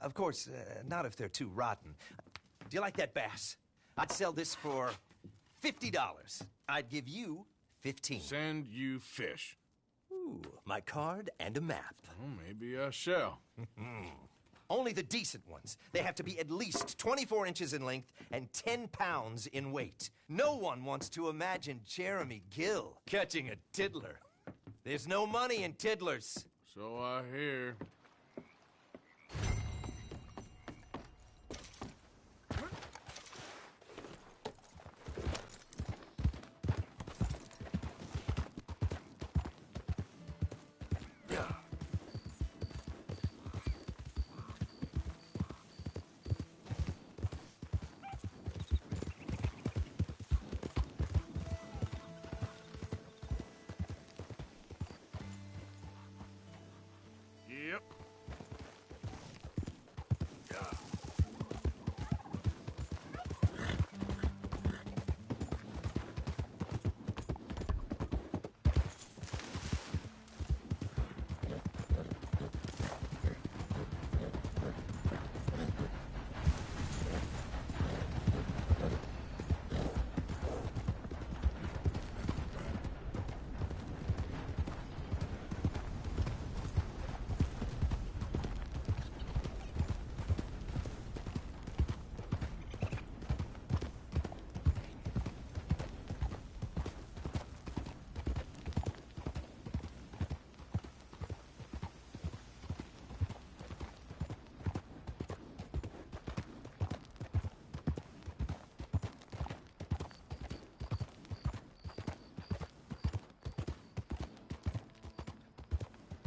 Of course, not if they're too rotten. Do you like that bass? I'd sell this for $50. I'd give you 15. Send you fish. Ooh, my card and a map. Well, maybe I shall. Only the decent ones. They have to be at least 24 inches in length and 10 pounds in weight. No one wants to imagine Jeremy Gill catching a tiddler. There's no money in tiddlers. So I hear. Yep.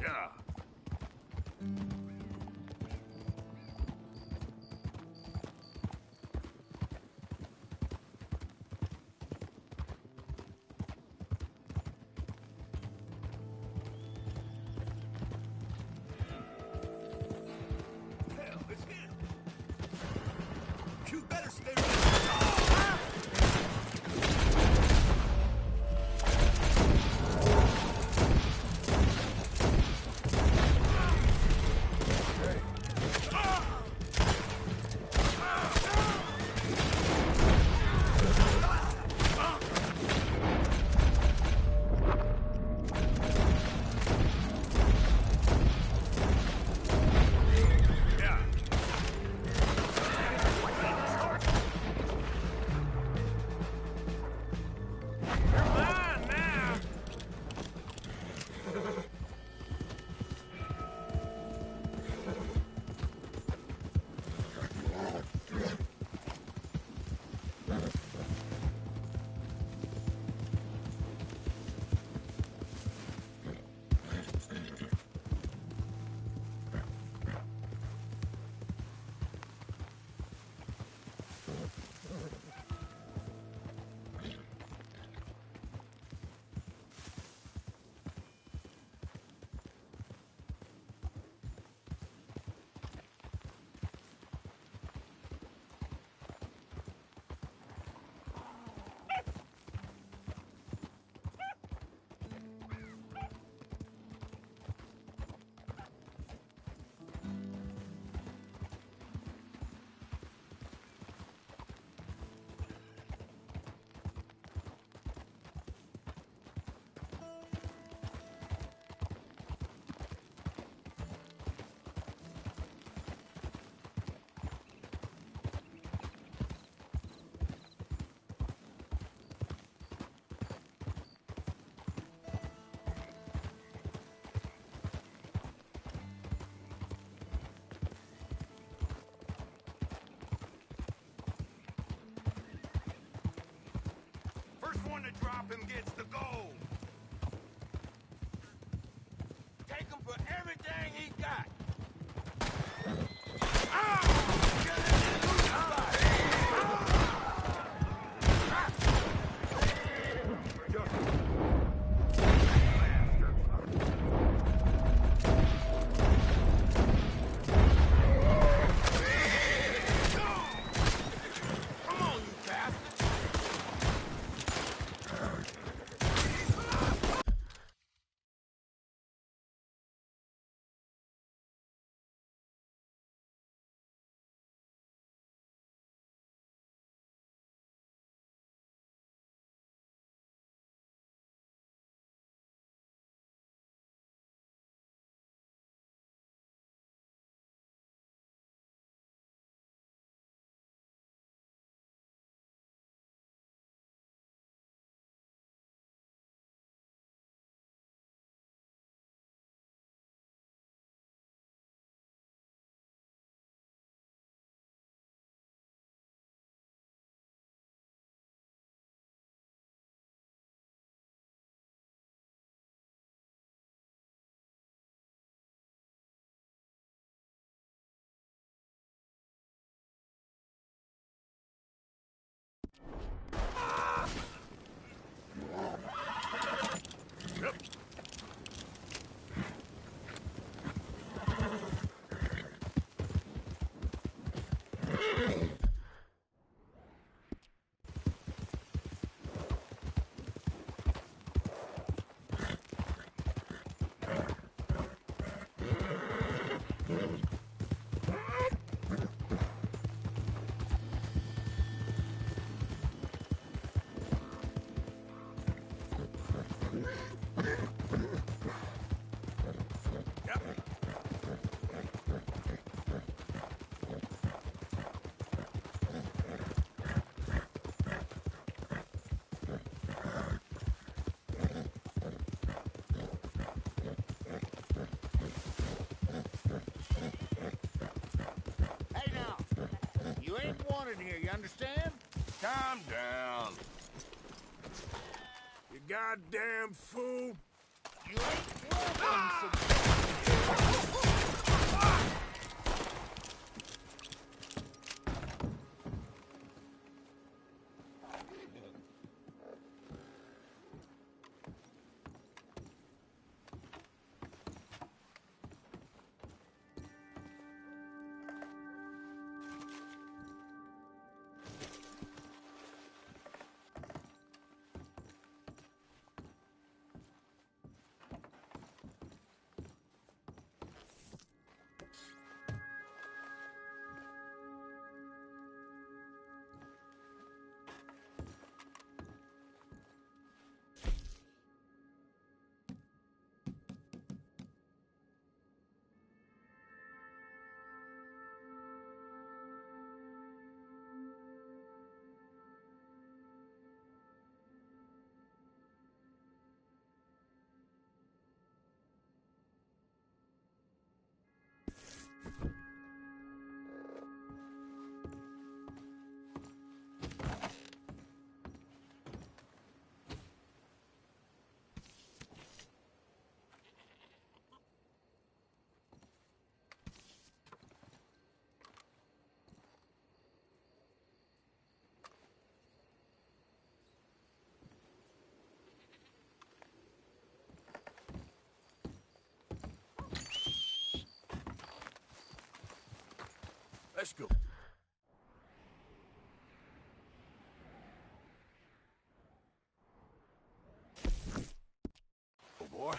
Yeah. Hell, it's him. You better stay top him gets the gold. Take him for everything he got. You ain't wanted here, you understand? Calm down. You goddamn fool. You ain't welcome, Let's go. Oh, boy.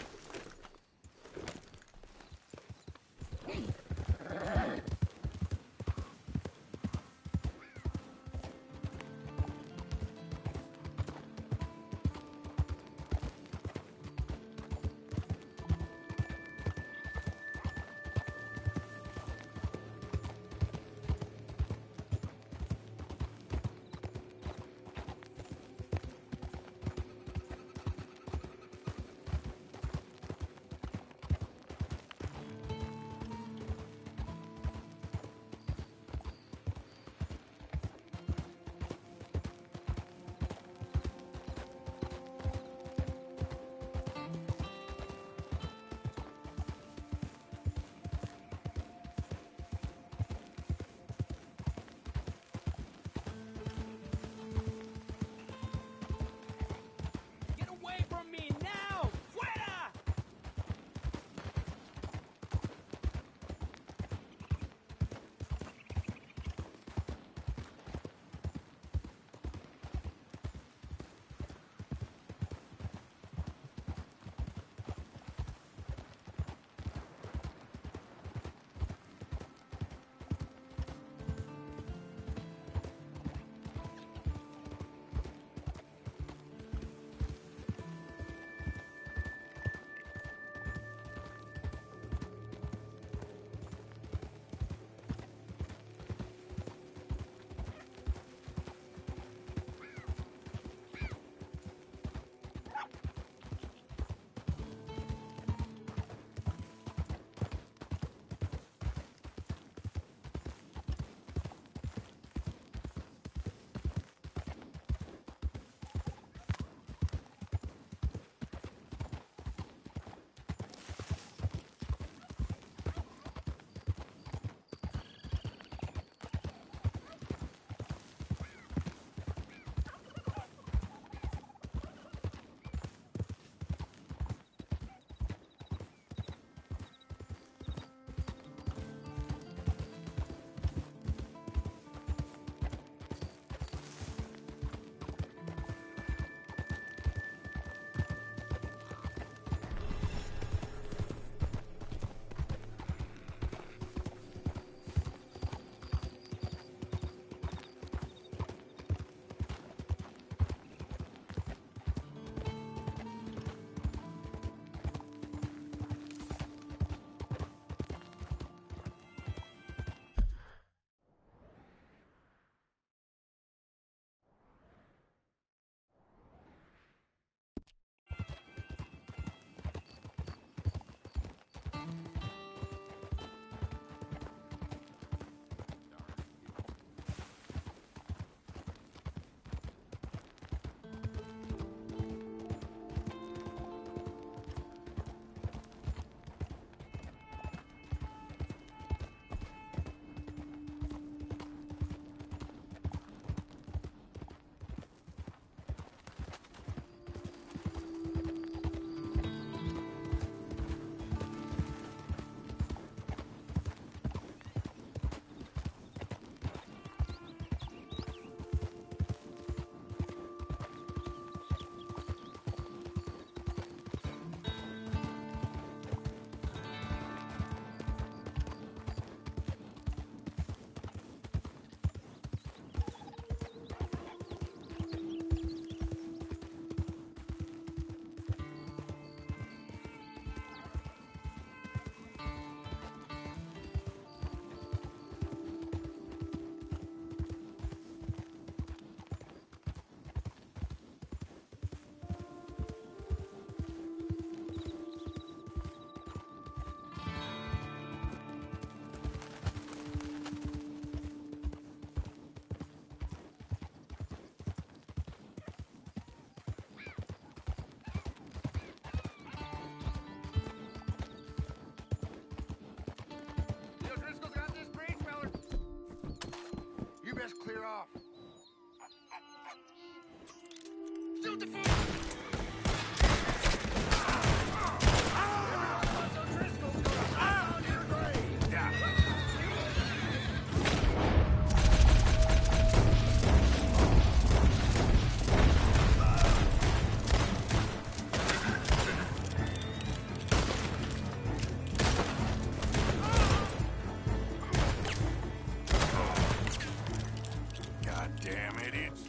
Goddamn idiots.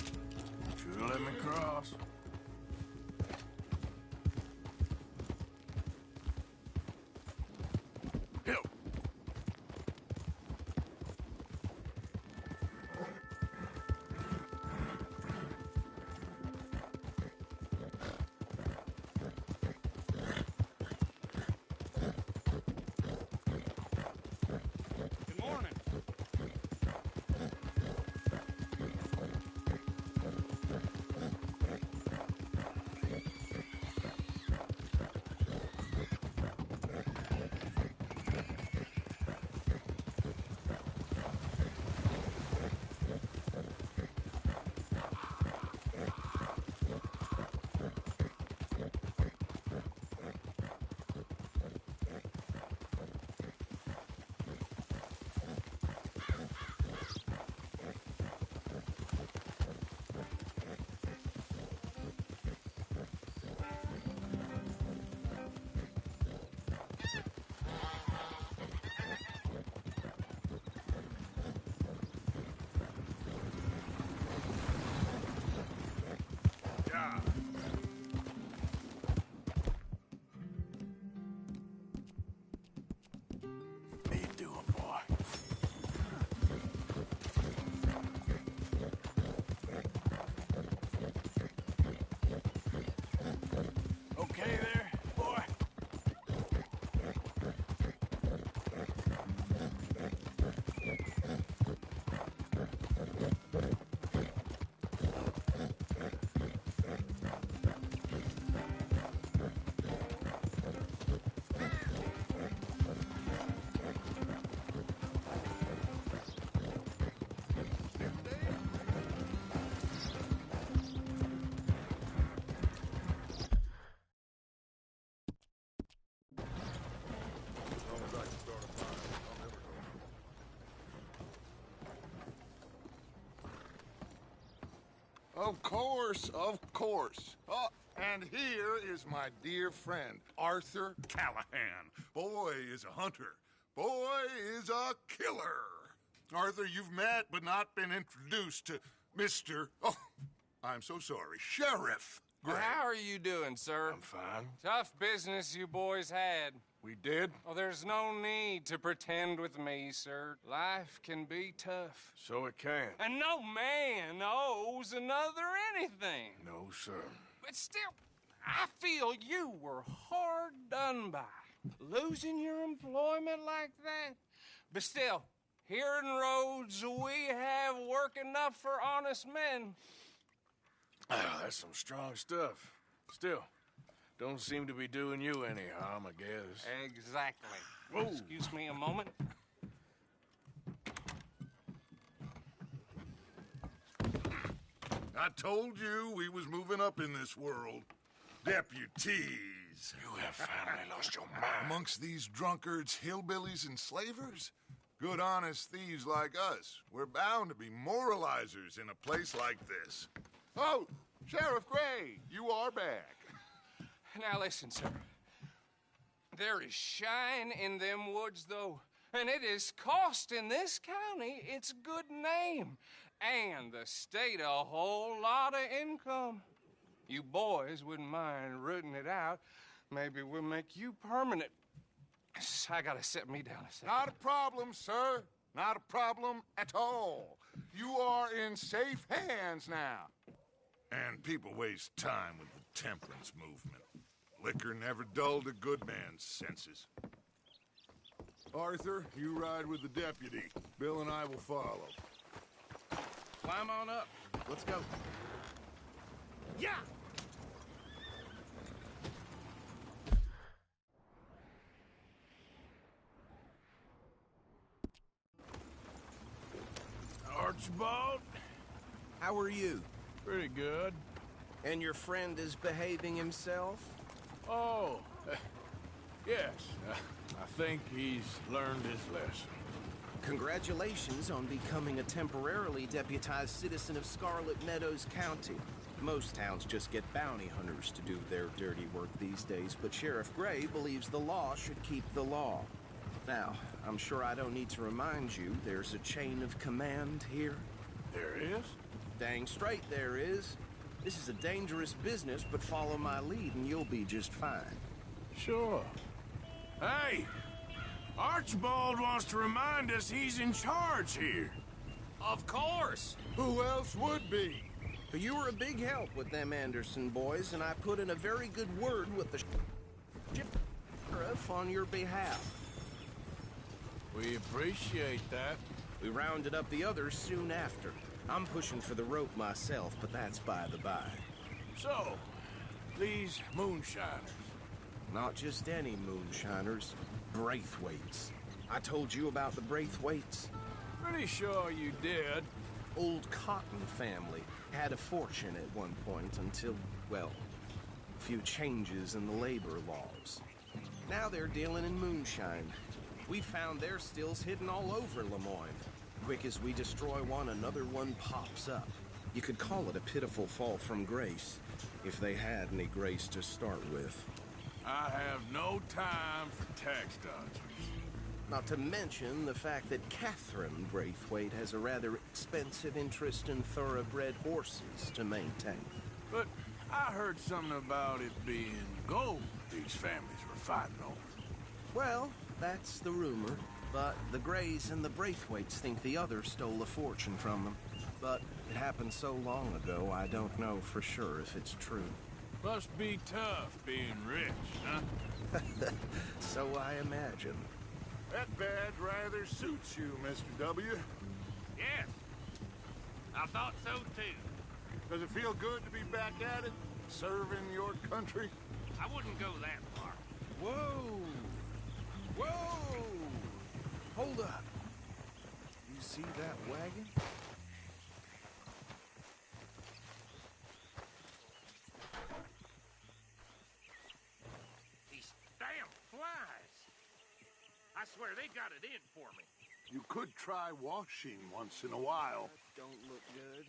Should've let me cross. Help! Good morning. How you doing, boy? Okay there, boy? Of course, of course. Oh, and here is my dear friend, Arthur Callahan. Boy is a hunter. Boy is a killer. Arthur, you've met but not been introduced to Mr. Oh, I'm so sorry, Sheriff Gray. Well, how are you doing, sir? I'm fine. Tough business you boys had. We did? Oh, there's no need to pretend with me, sir. Life can be tough. So it can. And no man owes another anything. No, sir. But still, I feel you were hard done by. Losing your employment like that. But still, here in Rhodes, we have work enough for honest men. Ah, that's some strong stuff. Still, don't seem to be doing you any harm, I guess. Exactly. Whoa. Excuse me a moment. I told you we was moving up in this world. Deputies. You have finally lost your mind. Amongst these drunkards, hillbillies, and slavers? Good, honest thieves like us. We're bound to be moralizers in a place like this. Oh, Sheriff Gray, you are back. Now listen, sir. There is shine in them woods, though, and it is costing this county its good name and the state a whole lot of income. You boys wouldn't mind rooting it out. Maybe we'll make you permanent. I gotta set me down a second. Not a problem, sir. Not a problem at all. You are in safe hands now. And people waste time with the temperance movement. Liquor never dulled a good man's senses. Arthur, you ride with the deputy. Bill and I will follow. Climb on up. Let's go. Yeah! Archibald? How are you? Pretty good. And your friend is behaving himself? Oh, yes. I think he's learned his lesson. Congratulations on becoming a temporarily deputized citizen of Scarlet Meadows County. Most towns just get bounty hunters to do their dirty work these days, but Sheriff Gray believes the law should keep the law. Now, I'm sure I don't need to remind you there's a chain of command here. There is? Dang straight there is. This is a dangerous business, but follow my lead and you'll be just fine. Sure. Hey! Archibald wants to remind us he's in charge here. Of course! Who else would be? You were a big help with them Anderson boys, and I put in a very good word with the sheriff on your behalf. We appreciate that. We rounded up the others soon after. I'm pushing for the rope myself, but that's by the by. So, these moonshiners. Not just any moonshiners, Braithwaites. I told you about the Braithwaites? Pretty sure you did. Old Cotton family. Had a fortune at one point until, well, a few changes in the labor laws. Now they're dealing in moonshine. We found their stills hidden all over Lemoyne. Quick as we destroy one, another one pops up. You could call it a pitiful fall from grace, if they had any grace to start with. I have no time for tax dodgers. Not to mention the fact that Catherine Braithwaite has a rather expensive interest in thoroughbred horses to maintain. But I heard something about it being gold these families were fighting over. Well, that's the rumor. But the Grays and the Braithwaites think the others stole a fortune from them. But it happened so long ago, I don't know for sure if it's true. Must be tough being rich, huh? So I imagine. That badge rather suits you, Mr. W. Yes. I thought so, too. Does it feel good to be back at it? Serving your country? I wouldn't go that far. Whoa! Whoa! Hold up. You see that wagon? These damn flies. I swear they got it in for me. You could try washing once in a while. That don't look good.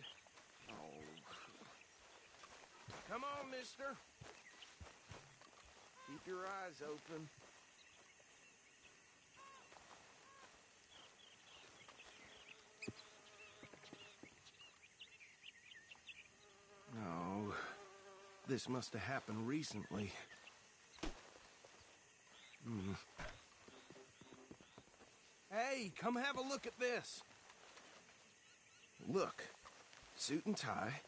Oh. Come on, mister. Keep your eyes open. No. This must have happened recently. Hey, come have a look at this. Look. Suit and tie.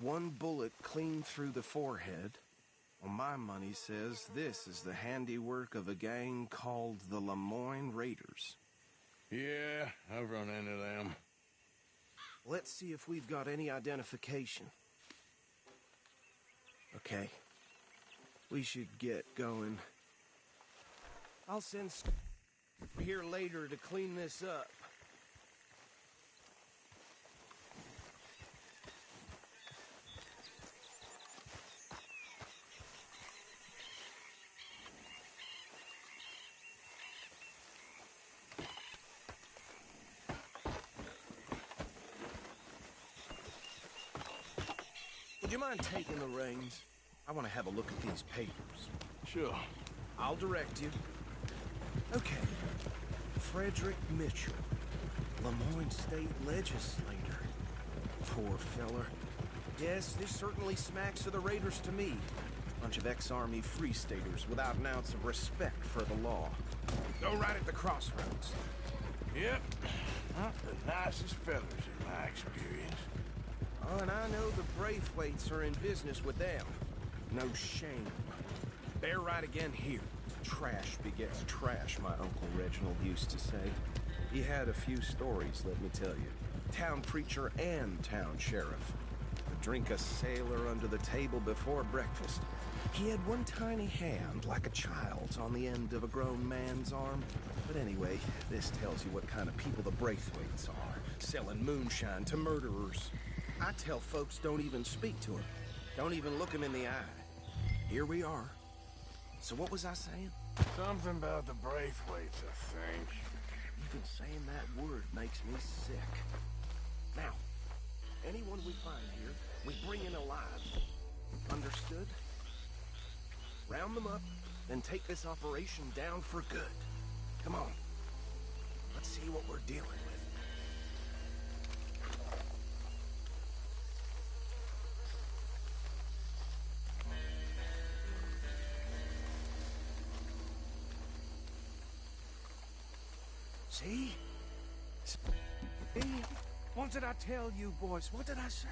One bullet clean through the forehead. Well, my money says this is the handiwork of a gang called the Lemoyne Raiders. Yeah, I've run into them. Let's see if we've got any identification. Okay. We should get going. I'll send here later to clean this up. Would you mind taking the reins? I want to have a look at these papers. Sure. I'll direct you. Okay. Frederick Mitchell, Lemoyne State Legislator. Poor feller. Yes, this certainly smacks of the Raiders to me. Bunch of ex-Army Free Staters without an ounce of respect for the law. Go right at the crossroads. Yep. Not the nicest fellas in my experience. Oh, and I know the Braithwaites are in business with them. No shame. They're right again here. Trash begets trash, my Uncle Reginald used to say. He had a few stories, let me tell you. Town preacher and town sheriff. Would drink a sailor under the table before breakfast. He had one tiny hand, like a child's, on the end of a grown man's arm. But anyway, this tells you what kind of people the Braithwaites are. Selling moonshine to murderers. I tell folks don't even speak to him. Don't even look him in the eye. Here we are. So what was I saying? Something about the Braithwaites, I think. Even saying that word makes me sick. Now, anyone we find here, we bring in alive. Understood? Round them up, then take this operation down for good. Come on. Let's see what we're dealing with. See? See? What did I tell you, boys? What did I say?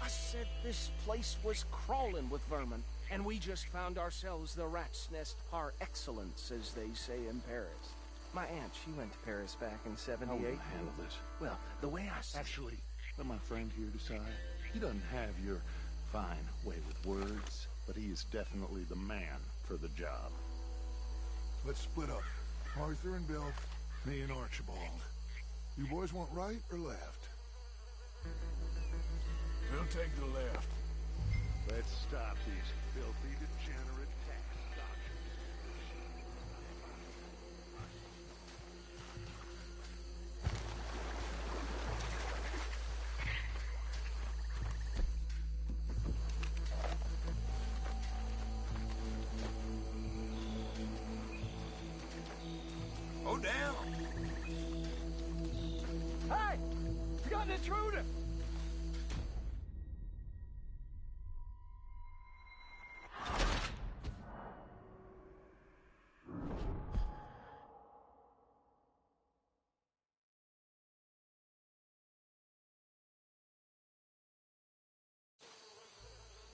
I said this place was crawling with vermin, and we just found ourselves the rat's nest par excellence, as they say in Paris. My aunt, she went to Paris back in '78. How will you handle this? Well, the way I see Actually, let my friend here decide. He doesn't have your fine way with words, but he is definitely the man for the job. Let's split up. Arthur and Bill, me and Archibald. You boys want right or left? We'll take the left. Let's stop these filthy, degenerate tax dodgers. Go down. Hey! We got an intruder!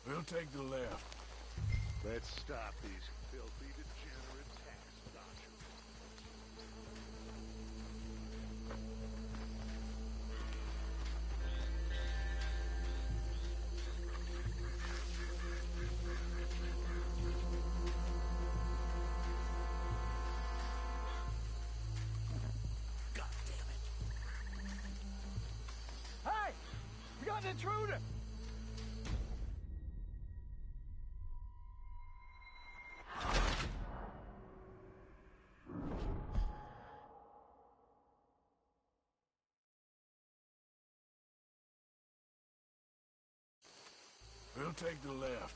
We'll take the left. Let's stop these filthy, degenerate tax dodgers. God damn it. Hey! We got an intruder! We'll take the left.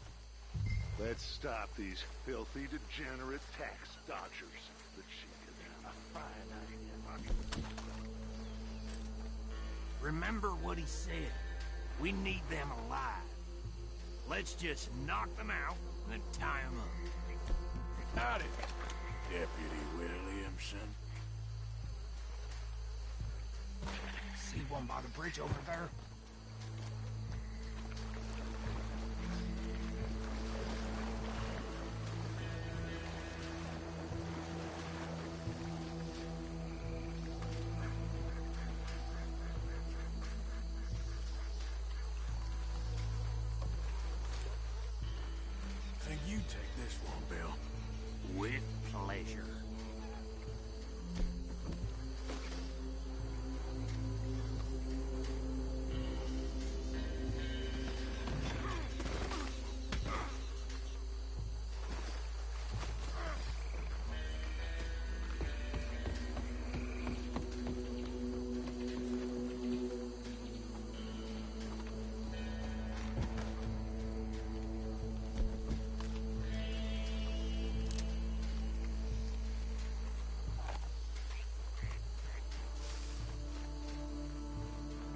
Let's stop these filthy, degenerate tax dodgers. The chief is a fine idea. Remember what he said. We need them alive. Let's just knock them out and tie them up. Howdy, Deputy Williamson. See one by the bridge over there? Think you take this one, Bill? With pleasure.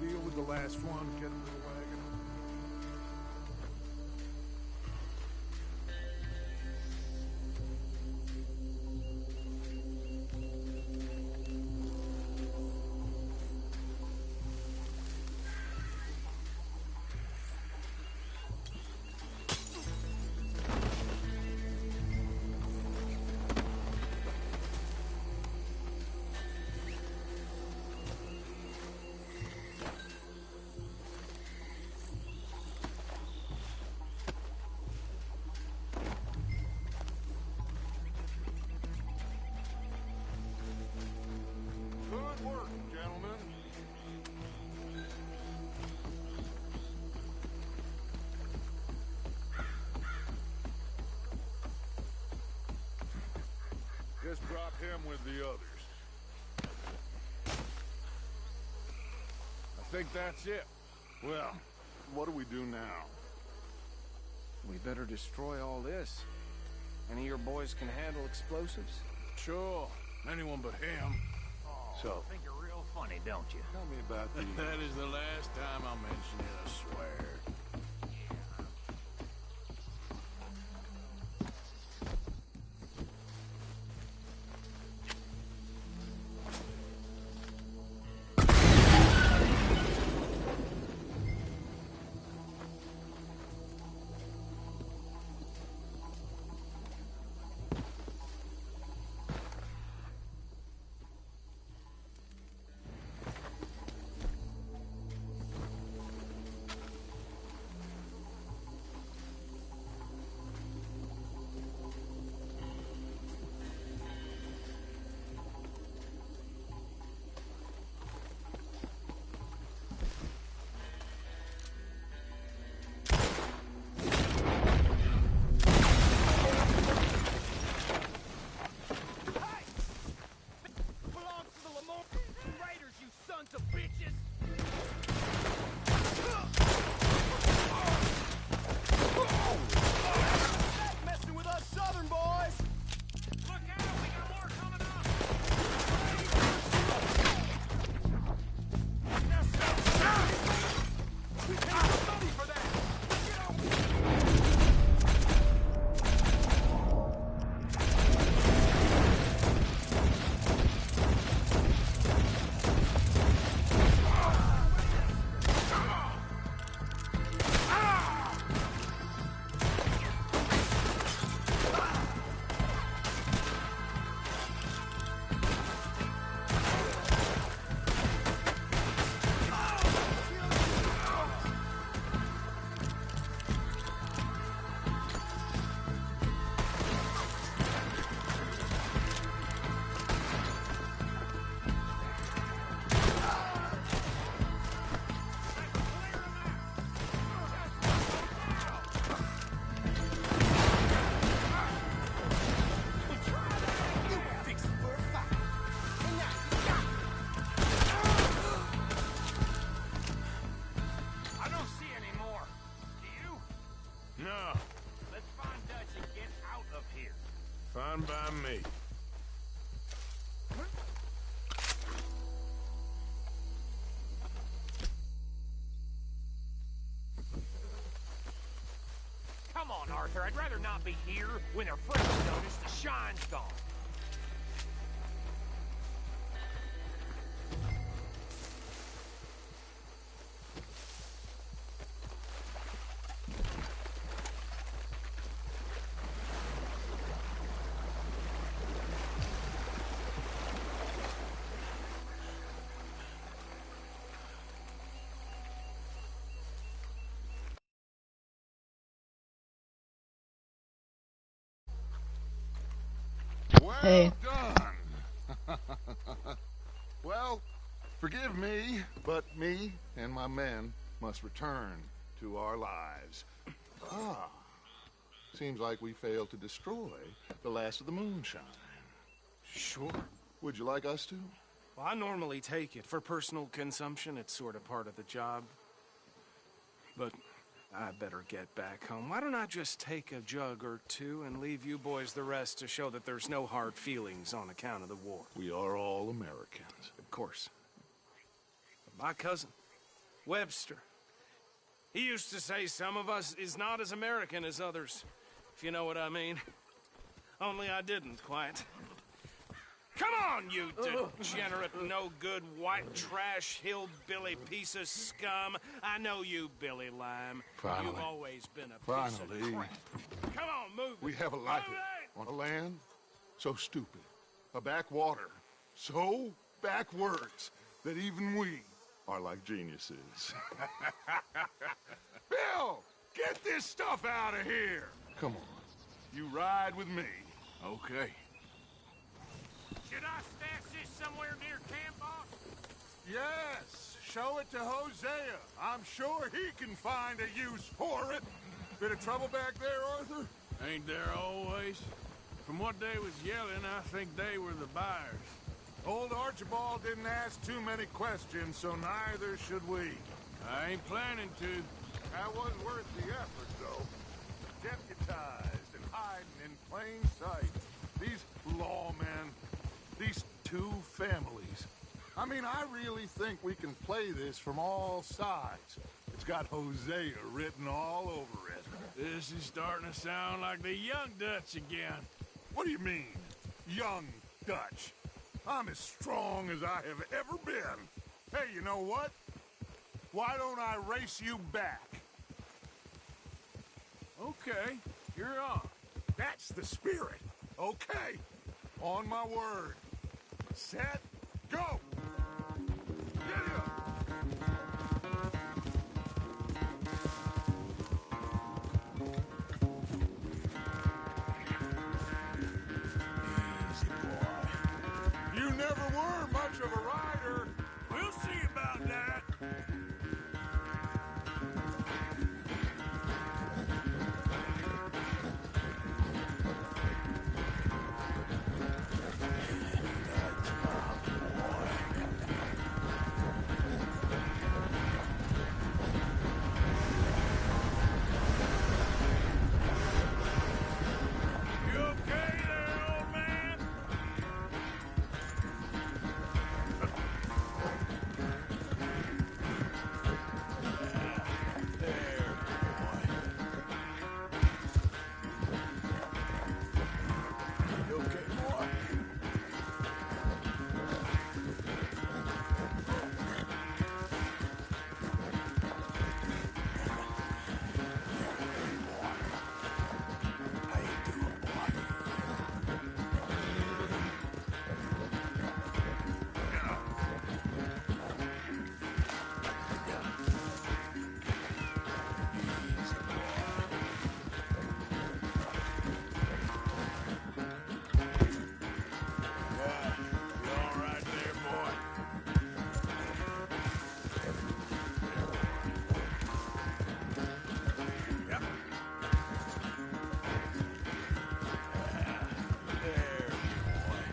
Deal with the last one, get him to the wagon. Just drop him with the others. I think that's it. Well, what do we do now? We better destroy all this. Any of your boys can handle explosives? Sure. Anyone but him. So, I think you're real funny, don't you? tell me about the... That is the last time I'll mention it, I swear. Fine by me. Come on, Arthur. I'd rather not be here when their friends notice the shine's gone. Well Hey. done. Well, forgive me, but me and my men must return to our lives. Ah, seems like we failed to destroy the last of the moonshine. Sure. Would you like us to? Well, I normally take it. For personal consumption, it's sort of part of the job. But I better get back home. Why don't I just take a jug or two and leave you boys the rest to show that there's no hard feelings on account of the war? We are all Americans. Of course. But my cousin, Webster, he used to say some of us is not as American as others, if you know what I mean. Only I didn't quite. Come on, you degenerate, no-good, white trash, hillbilly piece of scum. I know you, Billy Lime. Finally. You've always been a piece Finally. of crap. Come on, move it. We have a life Move it! on a land so stupid, a backwater so backwards that even we are like geniuses. Bill, get this stuff out of here. Come on, you ride with me. Okay. Should I stash this somewhere near camp, boss? Yes, show it to Hosea. I'm sure he can find a use for it. Bit of trouble back there, Arthur? Ain't there always? From what they was yelling, I think they were the buyers. Old Archibald didn't ask too many questions, so neither should we. I ain't planning to. That was worth the effort, though. Deputized and hiding in plain sight. These lawmen, these two families. I mean, I really think we can play this from all sides. It's got Hosea written all over it. This is starting to sound like the Young Dutch again. What do you mean, Young Dutch? I'm as strong as I have ever been. Hey, you know what? Why don't I race you back? Okay, you're on. That's the spirit. Okay, on my word. Set, go! Get up! Easy, boy. You never were much of a rider. We'll see about that. You okay there, old man? There, boy. You okay, boy? How you doing, boy? Easy, boy. Yeah, you all right there, boy? Yep. There, boy.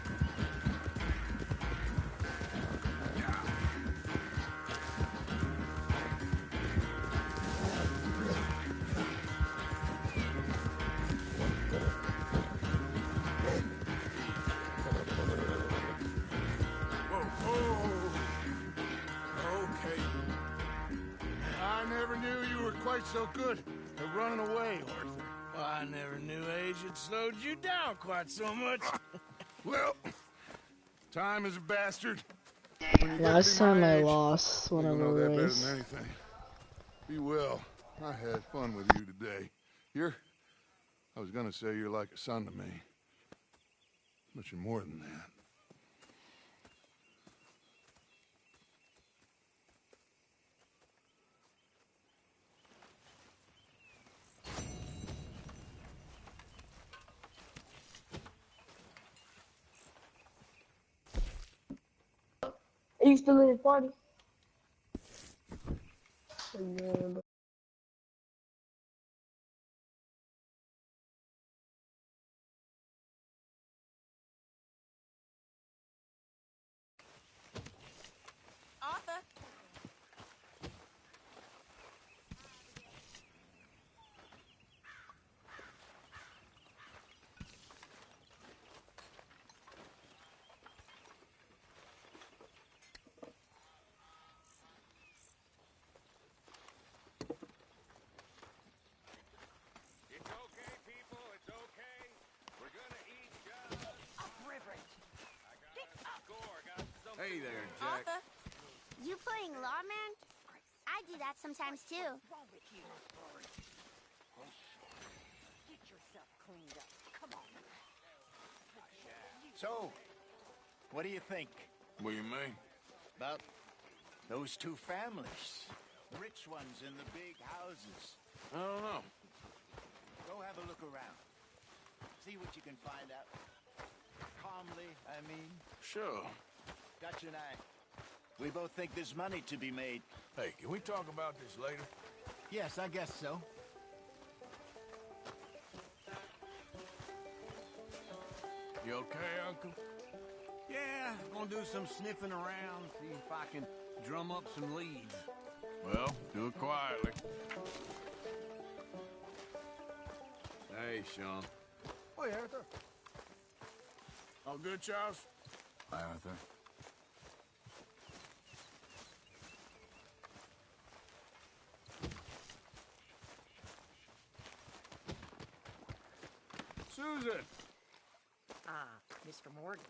Whoa, whoa. Okay. I never knew you were quite so good at running away, Arthur. Well, I never knew age had slowed you down quite so much. Well, time is a bastard. Last time I age, lost one you of know the that better race. than anything. Be well. I had fun with you today. I was gonna say you're like a son to me. But you're more than that. Are you still in the party? Yeah. Arthur? It's okay, people. It's okay. We're gonna eat just. Upriver. Hey there, Jack. Arthur, you playing lawman? I do that sometimes too. What's wrong with you, bird? Get yourself cleaned up. Come on. So, what do you think What do you mean? about those two families? Rich ones in the big houses. I don't know. Go have a look around. See what you can find out. Calmly, I mean. Sure. Dutch and I, we both think there's money to be made. Hey, can we talk about this later? Yes, I guess so. You okay, Uncle? Yeah, gonna do some sniffing around, see if I can drum up some leads. Well, do it quietly. Hey, Sean. Hi, Arthur. All good, Charles? Hi, Arthur. Susan! Ah, Mr. Morgan.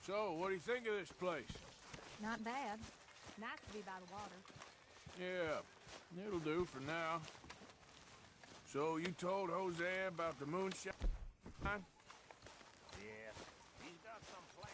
So, what do you think of this place? Not bad. Nice to be by the water. Yeah, it'll do for now. So, you told Jose about the moonshine? Yeah, he's got some plan.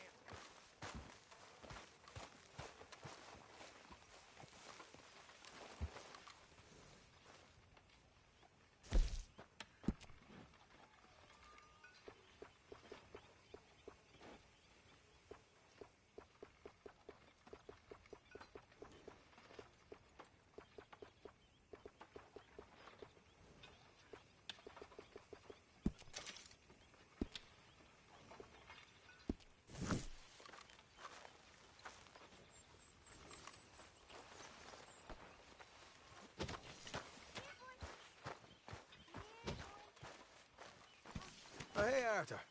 Oh, hey, Arthur.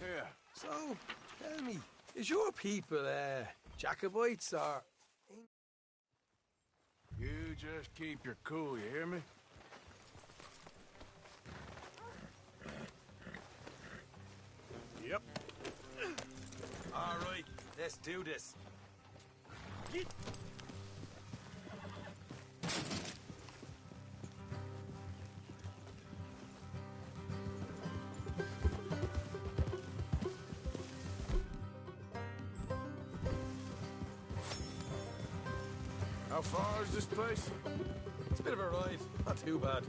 Yeah. So, tell me, is your people, Jacobites or... You just keep your cool, you hear me? Yep. All right, let's do this. How far is this place? It's a bit of a ride, not too bad.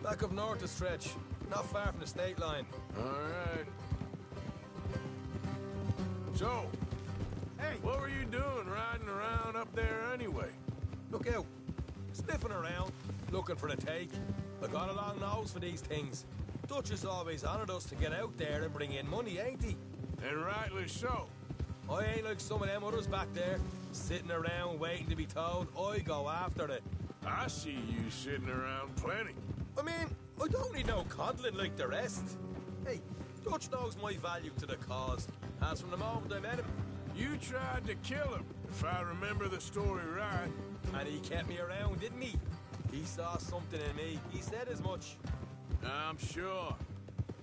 Back up north a stretch, not far from the state line. All right. So, hey, what were you doing riding around up there anyway? Look out. Sniffing around, looking for a take. I got a long nose for these things. Dutch has always honoured us to get out there and bring in money, ain't he? And rightly so. I ain't like some of them others back there, sitting around waiting to be told. I go after it. I see you sitting around plenty. I mean, I don't need no coddling like the rest. Hey, Dutch knows my value to the cause. As from the moment I met him. You tried to kill him, if I remember the story right. And he kept me around, didn't he? He saw something in me. He said as much. I'm sure.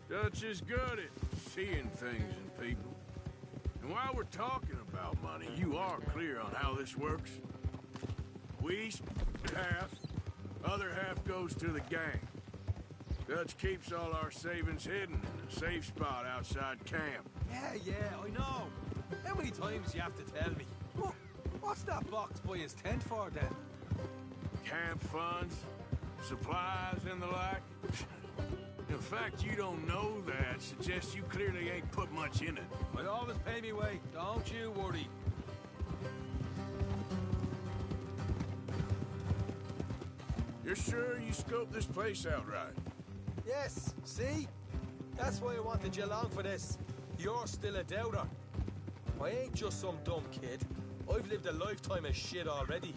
Dutch is good at seeing things in people. And while we're talking about money, you are clear on how this works? We split half, other half goes to the gang. Dutch keeps all our savings hidden in a safe spot outside camp. Yeah, I know. How many times you have to tell me? What's that box by his tent for, then? Camp funds, supplies, and the like. In fact, you don't know that suggests you clearly ain't put much in it. I always pay me way, don't you worry. You're sure you scoped this place out right? Yes, see? That's why I wanted you along for this. You're still a doubter. I ain't just some dumb kid. I've lived a lifetime of shit already.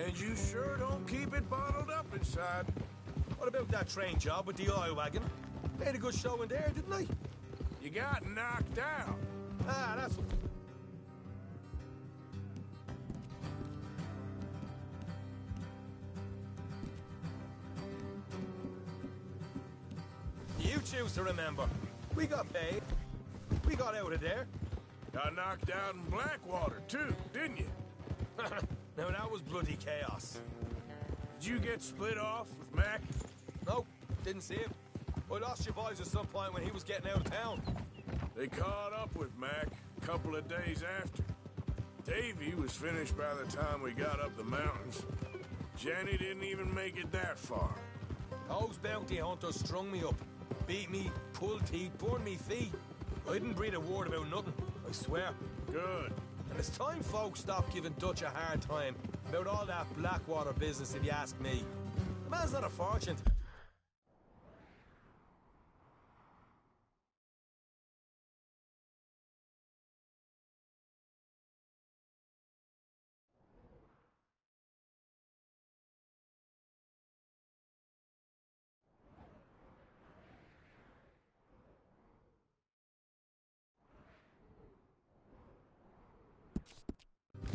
And you sure don't keep it bottled up inside. What about that train job with the oil wagon? Made a good show in there, didn't I? You got knocked out. Ah, that's what... You choose to remember. We got paid. We got out of there. Got knocked out in Blackwater, too, didn't you? Now, that was bloody chaos. Did you get split off with Mac? Nope, didn't see him. I lost your boys at some point when he was getting out of town. They caught up with Mac a couple of days after. Davy was finished by the time we got up the mountains. Jenny didn't even make it that far. Those bounty hunters strung me up. Beat me, pulled teeth, burned me feet. I didn't breathe a word about nothing, I swear. Good. And it's time folks stop giving Dutch a hard time about all that Blackwater business, if you ask me. The man's not a fortune.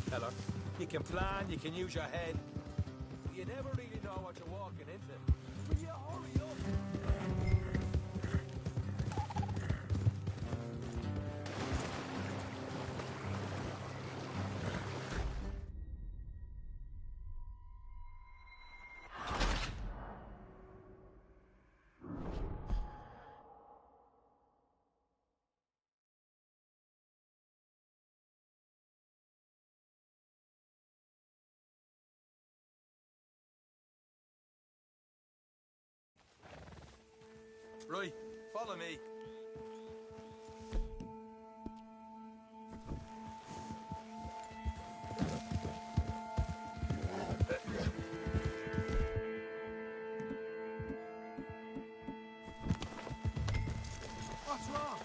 Fella, you can plan, you can use your head. You never really know what you're walking into. Will you hurry up? Right, follow me. What's wrong?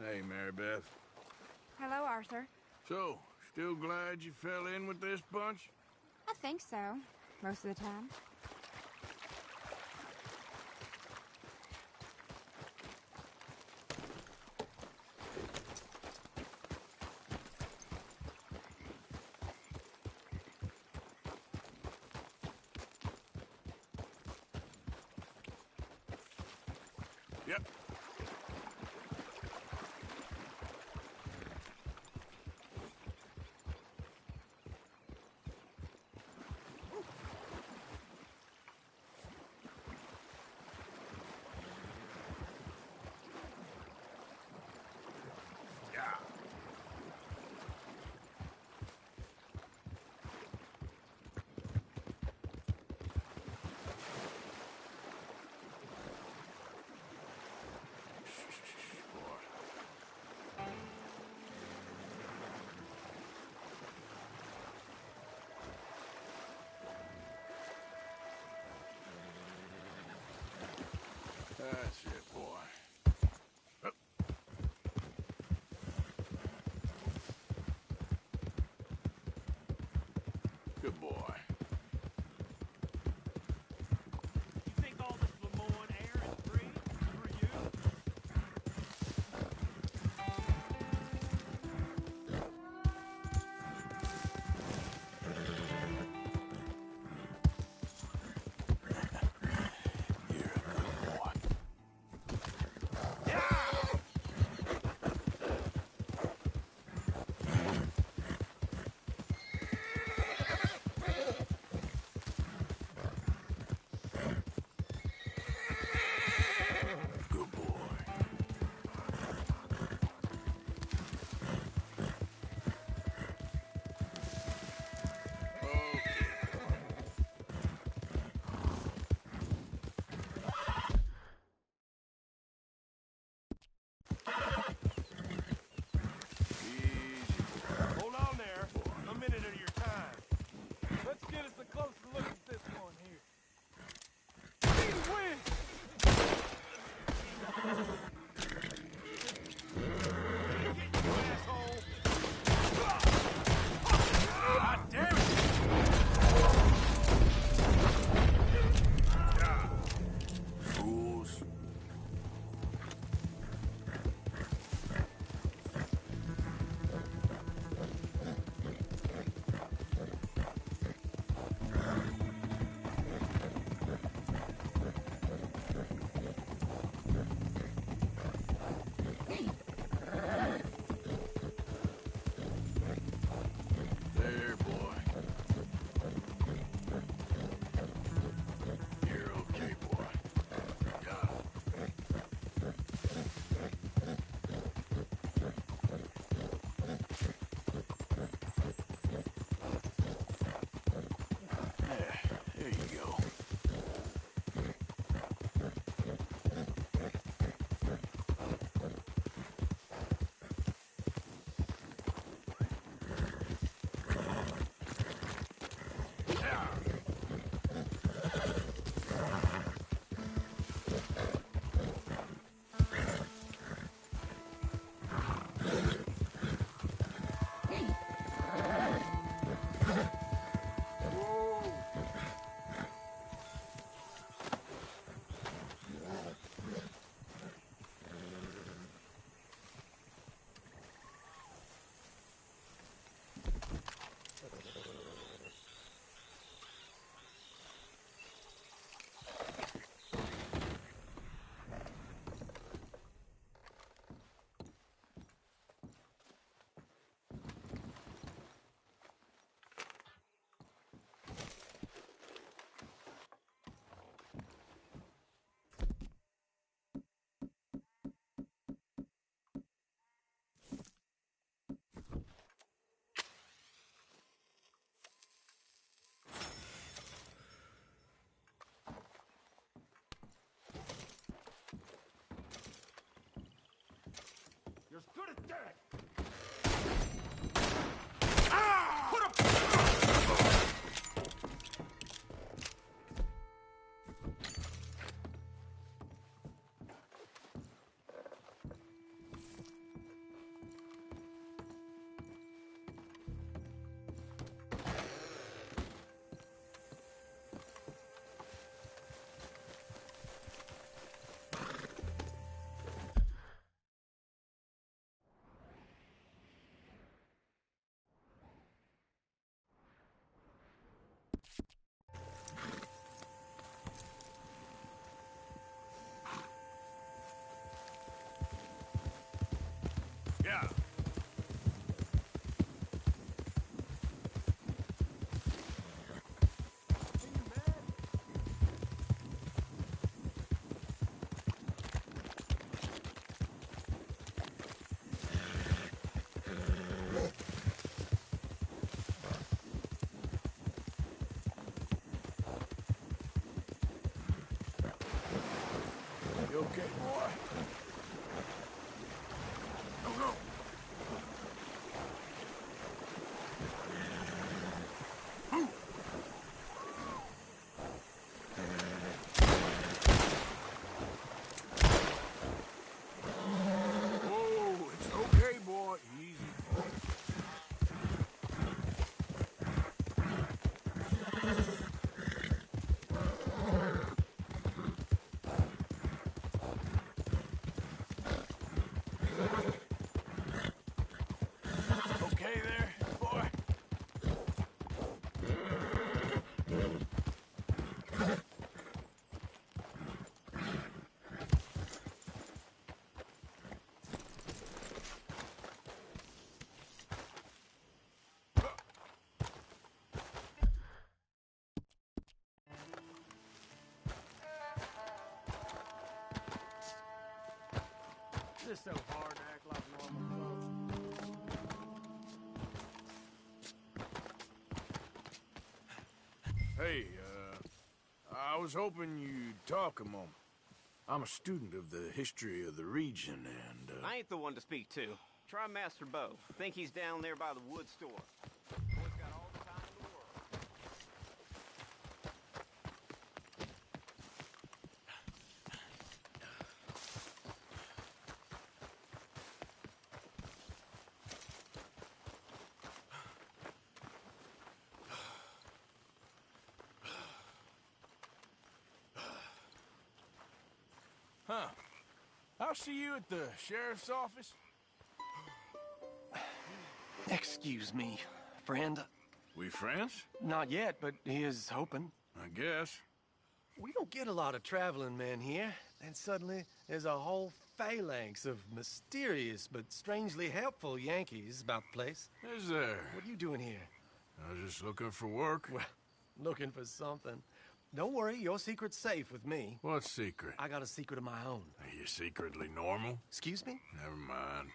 Hey, Mary Beth. Hello, Arthur. So, still glad you fell in with this bunch? I think so, most of the time. Yep. That's it, boy. Up. Good boy. You think all this Lemoyne air is free for you? You're a good boy. Good as dead. Yeah. You okay, boy? Go, go. Oh, it's okay, boy. Easy. Okay there, boy? This so hard to act like normal folks. Hey, I was hoping you'd talk a moment. I'm a student of the history of the region, and, I ain't the one to speak to. Try Master Bo. Think he's down there by the wood store. Boy's got all the time in the world. Huh. I'll see you at the sheriff's office. Excuse me, friend. We friends? Not yet, but he is hoping. I guess. We don't get a lot of traveling men here, and suddenly there's a whole phalanx of mysterious but strangely helpful Yankees about the place. Is there? What are you doing here? I was just looking for work. Well, looking for something. Don't worry, your secret's safe with me. What secret? I got a secret of my own. Are you secretly normal? Excuse me? Never mind.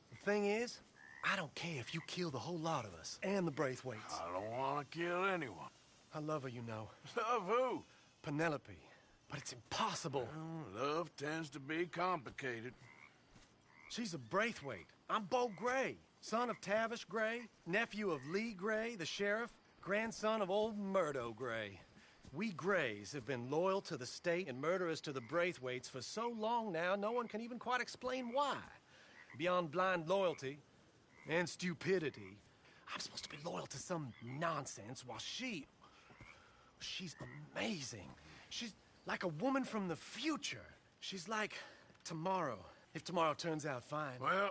The thing is, I don't care if you kill the whole lot of us, and the Braithwaites. I don't want to kill anyone. I love her, you know. Love who? Penelope. But it's impossible. Well, love tends to be complicated. She's a Braithwaite. I'm Bo Gray, son of Tavish Gray, nephew of Lee Gray, the sheriff, grandson of old Murdo Gray. We Grays have been loyal to the state and murderers to the Braithwaites for so long now, no one can even quite explain why. Beyond blind loyalty and stupidity, I'm supposed to be loyal to some nonsense while she's amazing. She's like a woman from the future. She's like tomorrow, if tomorrow turns out fine. Well,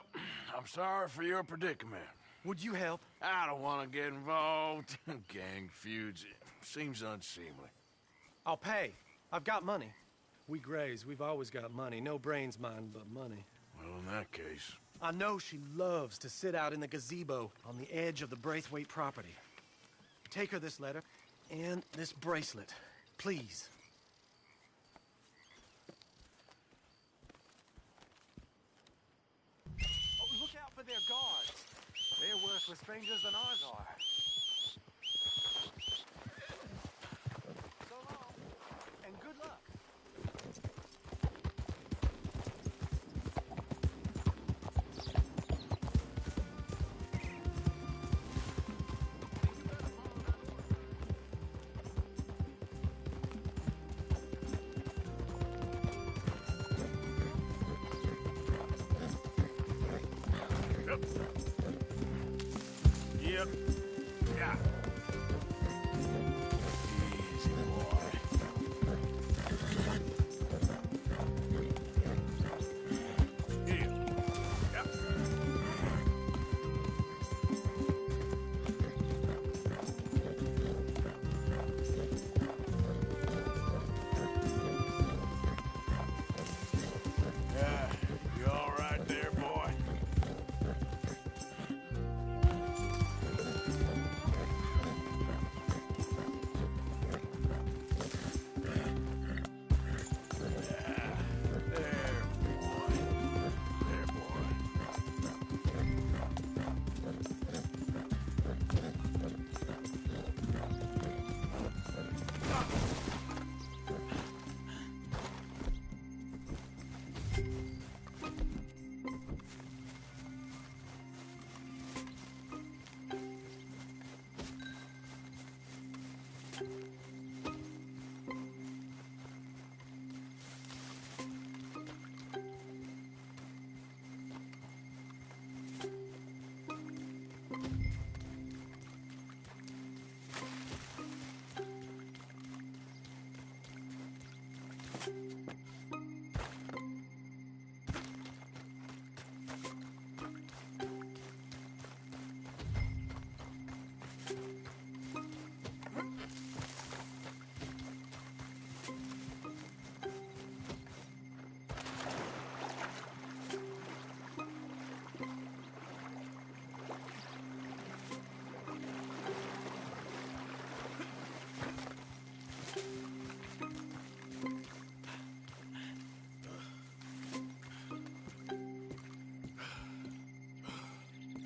I'm sorry for your predicament. Would you help? I don't want to get involved. Gang feuds. Seems unseemly. I'll pay. I've got money. We Grays, we've always got money. No brains, mind, but money. Well, in that case... I know she loves to sit out in the gazebo on the edge of the Braithwaite property. Take her this letter and this bracelet, please. Oh, look out for their guards. They're worse with strangers than ours are. So long, and good luck. Yep. Yeah. Easy, boy. Here. Yep. Yeah, you all right there, boy?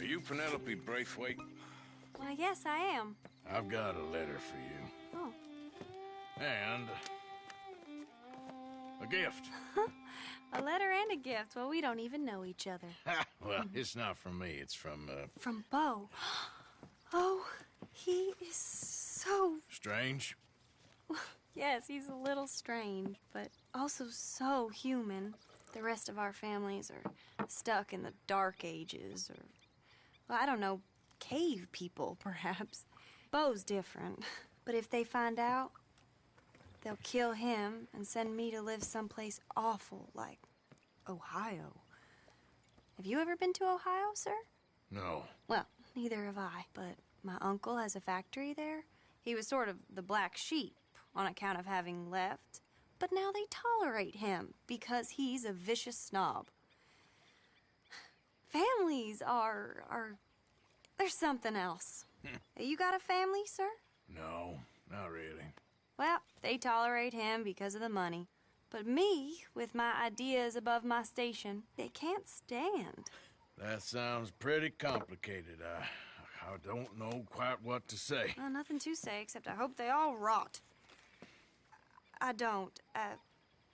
Are you Penelope Braithwaite? Why, yes, I am. I've got a letter for you. Oh. And a gift. A letter and a gift. Well, we don't even know each other. Well, it's not from me. It's from, From Bo. Oh, he is so... Strange? Yes, he's a little strange, but also so human. The rest of our families are stuck in the dark ages, or, well, I don't know, cave people, perhaps. Bo's different, but if they find out, they'll kill him and send me to live someplace awful like Ohio. Have you ever been to Ohio, sir? No. Well, neither have I, but my uncle has a factory there. He was sort of the black sheep on account of having left, but now they tolerate him because he's a vicious snob. Families there's something else. You got a family, sir? No, not really. Well, they tolerate him because of the money. But me, with my ideas above my station, they can't stand. That sounds pretty complicated. I don't know quite what to say. Well, nothing to say, except I hope they all rot. I don't,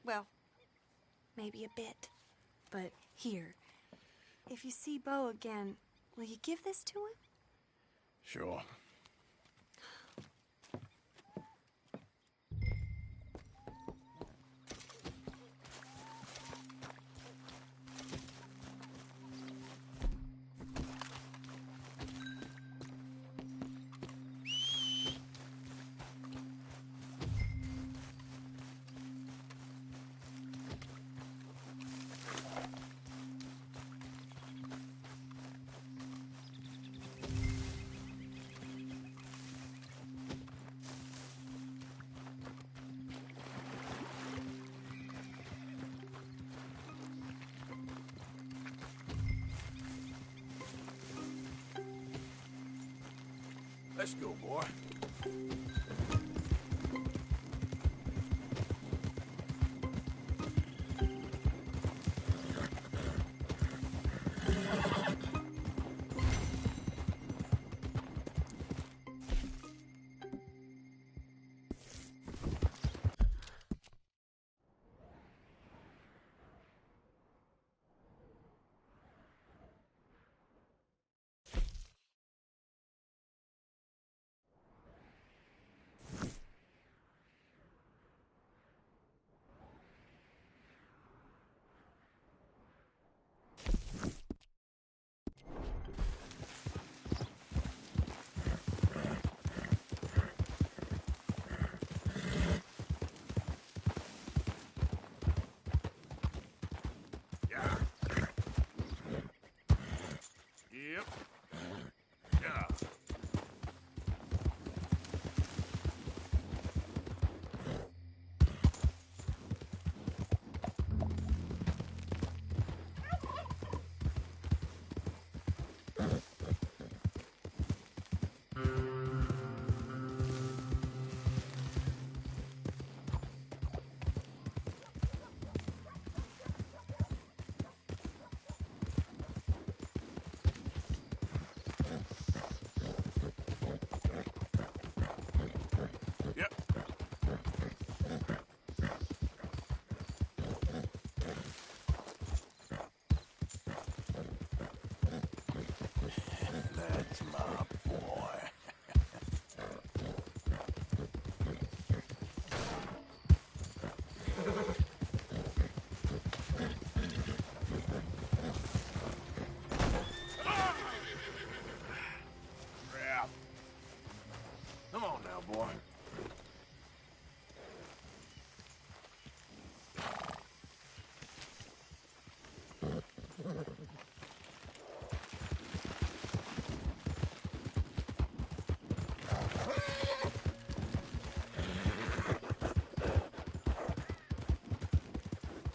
well, maybe a bit. But here, if you see Bo again, will you give this to him? Sure. Let's go, boy.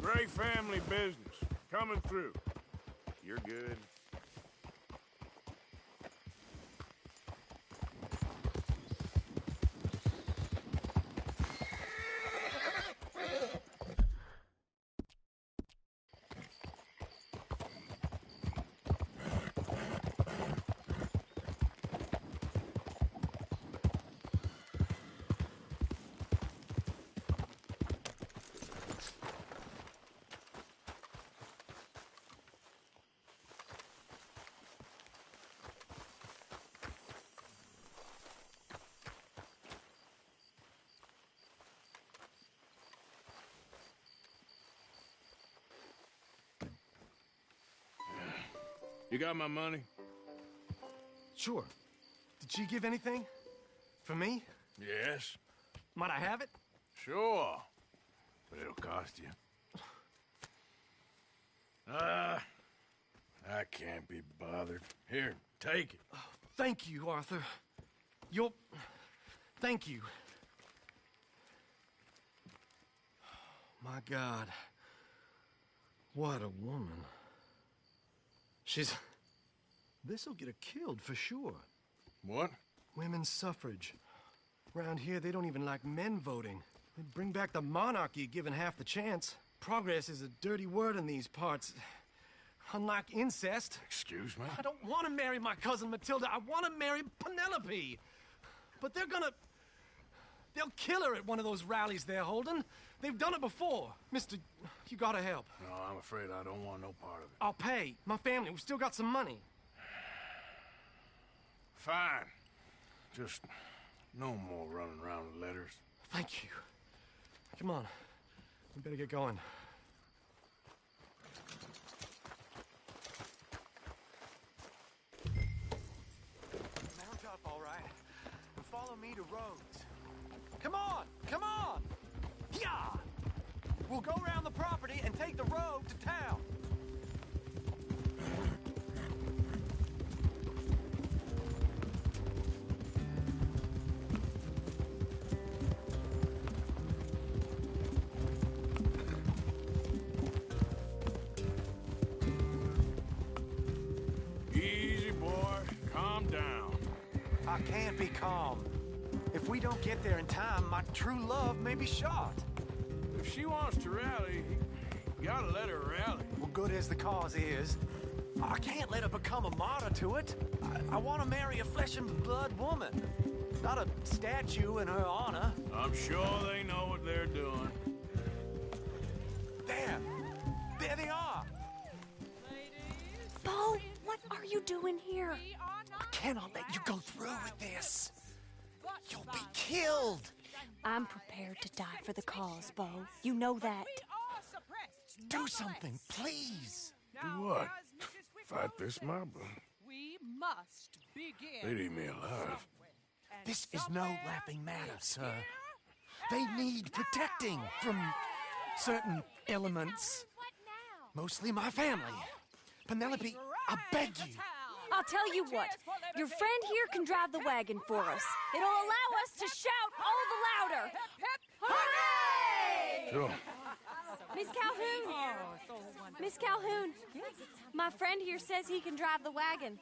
Gray family business. Coming through. You're good. You got my money? Sure. Did she give anything? For me? Yes. Might I have it? Sure. But it'll cost you. I can't be bothered. Here, take it. Oh, thank you, Arthur. You'll... Thank you. My God. What a woman. She's... This'll get her killed for sure. What? Women's suffrage. Around here, they don't even like men voting. They'd bring back the monarchy given half the chance. Progress is a dirty word in these parts. Unlike incest. Excuse me? I don't want to marry my cousin Matilda. I want to marry Penelope. But they're gonna... They'll kill her at one of those rallies they're holding. They've done it before. Mister, you gotta help. No, I'm afraid I don't want no part of it. I'll pay. My family, we've still got some money. Fine. Just no more running around with letters. Thank you. Come on. We better get going. Mount up, all right, and follow me to Rhodes. Come on! Come on! Yeah! We'll go around the property and take the road to town. Easy, boy. Calm down. I can't be calm. If we don't get there in time, my true love may be shot. If she wants to rally, you gotta let her rally. Well, good as the cause is, I can't let her become a martyr to it. I want to marry a flesh and blood woman, not a statue in her honor. I'm sure they know what they're doing. There! There they are! Bo, what are you doing here? I cannot let you go through with this. You'll be killed. I'm prepared to die for the cause, Bo. You know that. Do something, please. Do what? Fight this mob? We must begin. They'd eat me alive. This is no laughing matter, sir. They need protecting from certain elements. Mostly my family. Penelope, I beg you. I'll tell you what. Your friend here can drive the wagon for us. It'll allow us to shout all the louder. Hooray! Sure. Miss Calhoun. Miss Calhoun. My friend here says he can drive the wagon.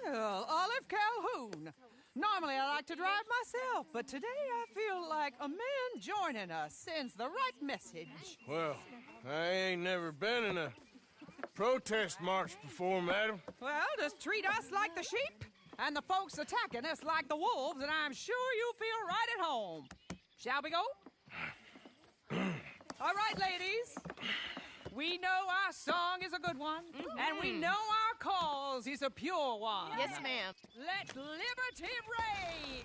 Well, Olive Calhoun. Normally I like to drive myself, but today I feel like a man joining us sends the right message. Well, I ain't never been in a protest march before, madam. Well, just treat us like the sheep, and the folks attacking us like the wolves, and I'm sure you'll feel right at home. Shall we go? All right, ladies. We know our song is a good one, and we know our cause is a pure one. Yes, ma'am. Let liberty reign!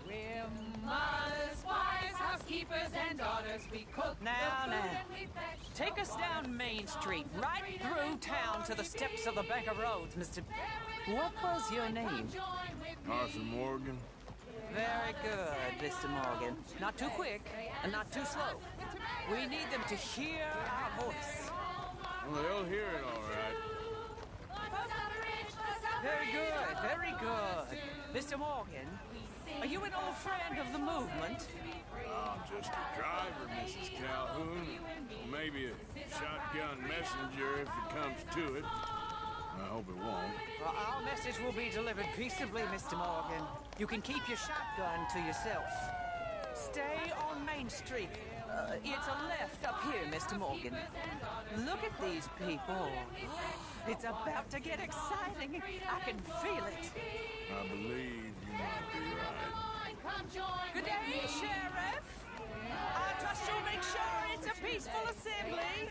We're mothers, wives, housekeepers, and daughters. We cook Now, the food and we fetch. Take us down Main Street, right through town to the steps of the Bank of Rhodes, Mr. What was your name? Arthur Morgan. Very good, Mr. Morgan. Not too quick and not too slow. We need them to hear our voice. Well, they'll hear it all right. Very good, very good. Mr. Morgan, are you an old friend of the movement? I'm just a driver, Mrs. Calhoun. maybe a shotgun messenger if it comes to it. I hope it won't. Well, our message will be delivered peaceably, Mr. Morgan. You can keep your shotgun to yourself. Stay on Main Street. It's a left up here, Mr. Morgan. Look at these people. It's about to get exciting. I can feel it. I believe you might be right. Good day, Sheriff. I trust you'll make sure it's a peaceful assembly.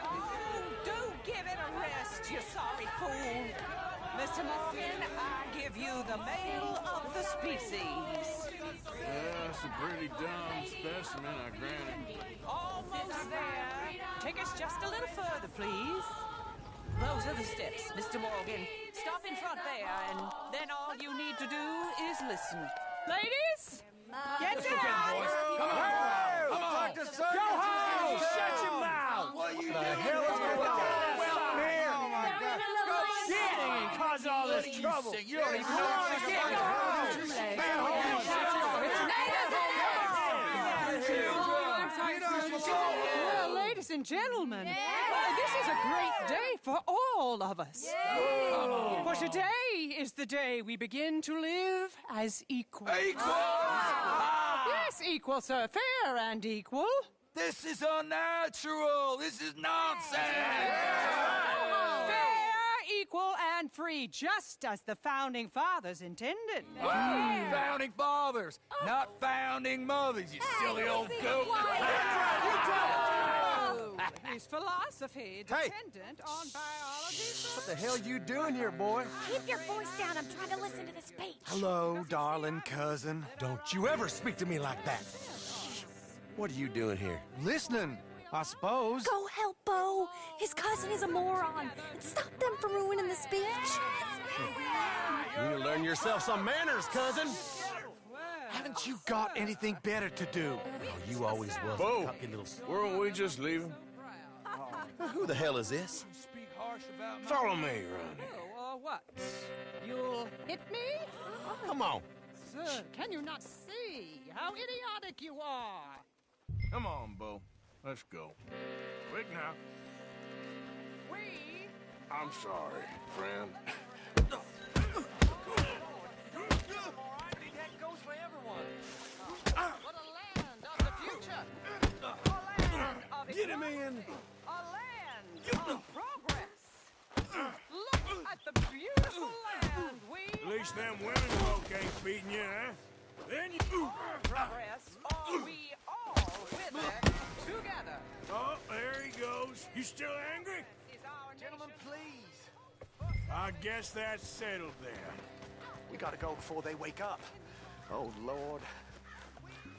Oh, do give it a rest, you sorry fool. Mr. Morgan, I give you the male of the species. Yeah, that's a pretty dumb specimen, I grant it. Almost there. Take us just a little further, please. Those are the steps, Mr. Morgan. Stop in front there, and then all you need to do is listen. Ladies, get down. Come on! Come on! Go home! Shut your mouth! What are you doing? Hell is going on? Oh my God! Get and cause all this trouble. You don't even know what's going Well, ladies and gentlemen, this is a great day for all of us. For today is the day we begin to live as equals. Yes, equal, sir. Fair and equal. This is unnatural. This is nonsense. Fair, equal, and free, just as the Founding Fathers intended. Founding fathers, not founding mothers, you silly old goat. His philosophy dependent on biology. What the hell you doing here, boy? Keep your voice down. I'm trying to listen to the speech. Hello, darling cousin. Don't you ever speak to me like that. What are you doing here? Listening, I suppose. Go help Bo. His cousin is a moron. And stop them from ruining the speech. You need to learn yourself some manners, cousin. Haven't you got anything better to do? Oh, you always was a Bo, cocky little... weren't we just leaving? Who the hell is this? Follow me around here. What? You'll hit me? Come on. Sir, can you not see how idiotic you are? Come on, Bo. Let's go. Quick now. I'm sorry, friend. That goes for everyone. What a land of the future! A land of Get him in! A land of progress! Look at the beautiful land we At least them women folk ain't beating you, huh? Then you... progress, or we all wither together. Oh, there he goes. You still angry? Gentlemen, please. I guess that's settled then. We gotta go before they wake up. Oh, Lord.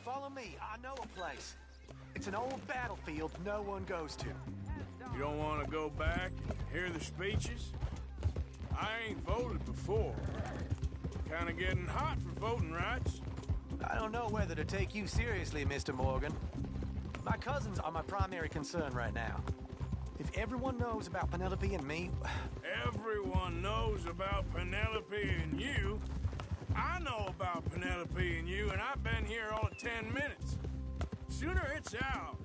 Follow me. I know a place. It's an old battlefield no one goes to. You don't want to go back and hear the speeches? I ain't voted before. Kind of getting hot for voting rights. I don't know whether to take you seriously, Mr. Morgan. My cousins are my primary concern right now. If everyone knows about Penelope and me... Everyone knows about Penelope and you. I know about Penelope and you, and I've been here all of 10 minutes. Sooner it's out,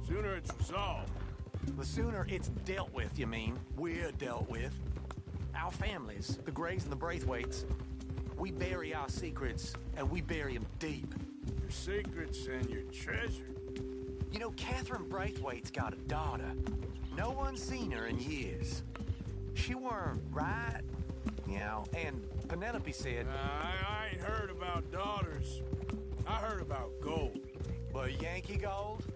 sooner it's resolved. The sooner it's dealt with, you mean? We're dealt with. Our families, the Grays and the Braithwaites, we bury our secrets, and we bury them deep. Your secrets and your treasure. You know, Catherine Braithwaite's got a daughter. No one's seen her in years. She weren't right, you know, and Penelope said... I ain't heard about daughters. I heard about gold. But Yankee gold?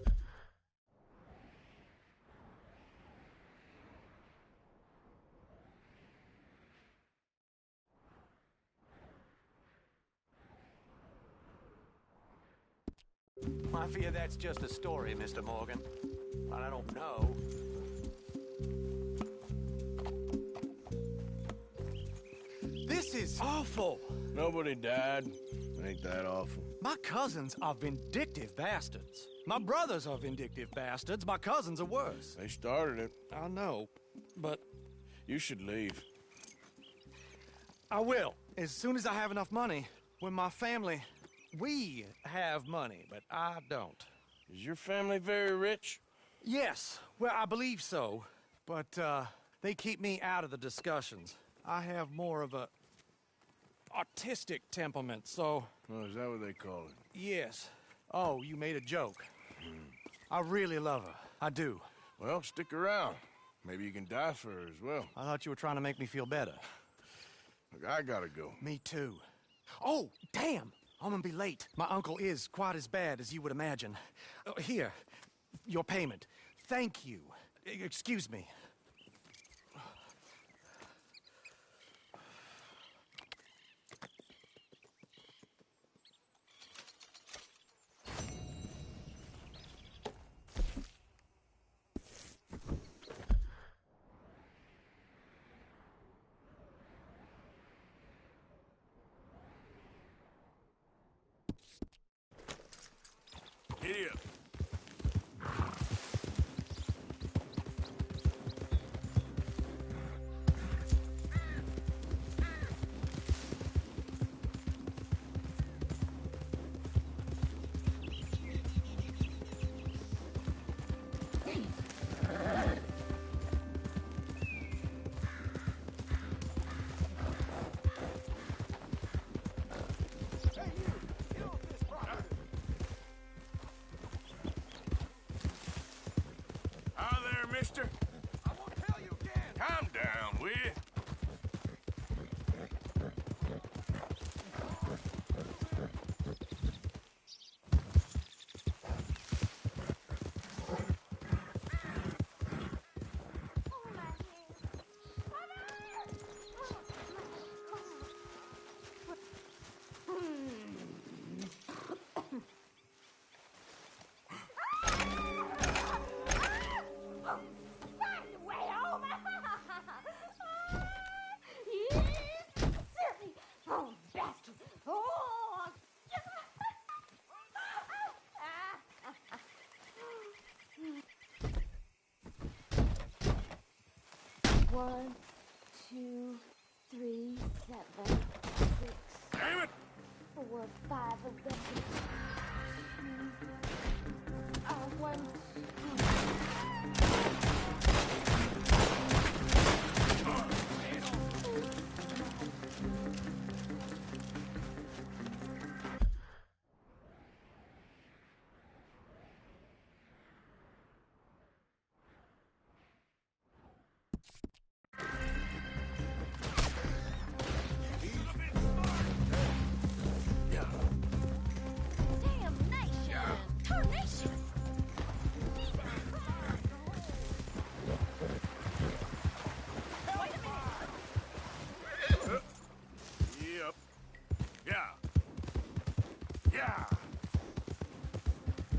I fear that's just a story, Mr. Morgan. But I don't know. This is awful. Nobody died. Ain't that awful? My cousins are vindictive bastards. My brothers are vindictive bastards. My cousins are worse. They started it. I know, but... You should leave. I will, as soon as I have enough money. When my family We have money, but I don't. Is your family very rich? Yes, well, I believe so. But, they keep me out of the discussions. I have more of a artistic temperament, so... Oh, is that what they call it? Yes. Oh, you made a joke. I really love her. I do. Well, stick around. Maybe you can die for her as well. I thought you were trying to make me feel better. Look, I gotta go. Me too. Oh, damn! I'm gonna be late. My uncle is quite as bad as you would imagine. Here, your payment. Thank you. Excuse me. Giddy up. Mister? I won't tell you again. Calm down, will you? One, 2, 3, 7, 6. Damn it! 4, 5 of them. 1, Yep. Yeah. Yeah.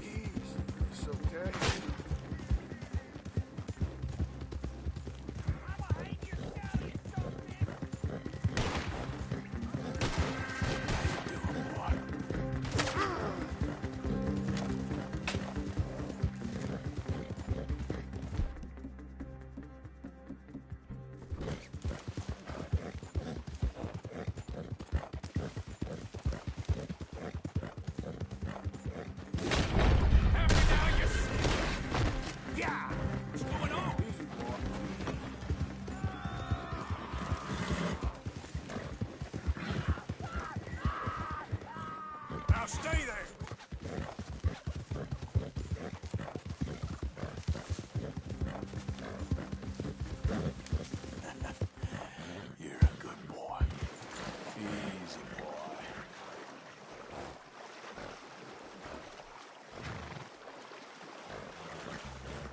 Easy. It's okay. Now stay there. You're a good boy. Easy boy.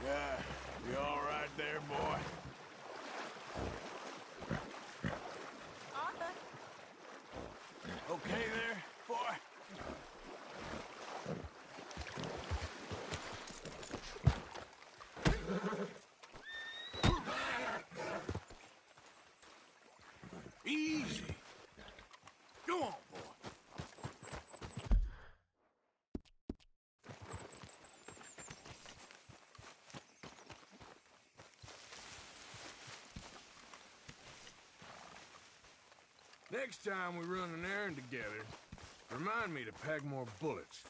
Yeah, you all right there, boy? Okay there, boy? Easy. Go on, boy. Next time we run an errand together, Remind me to pack more bullets.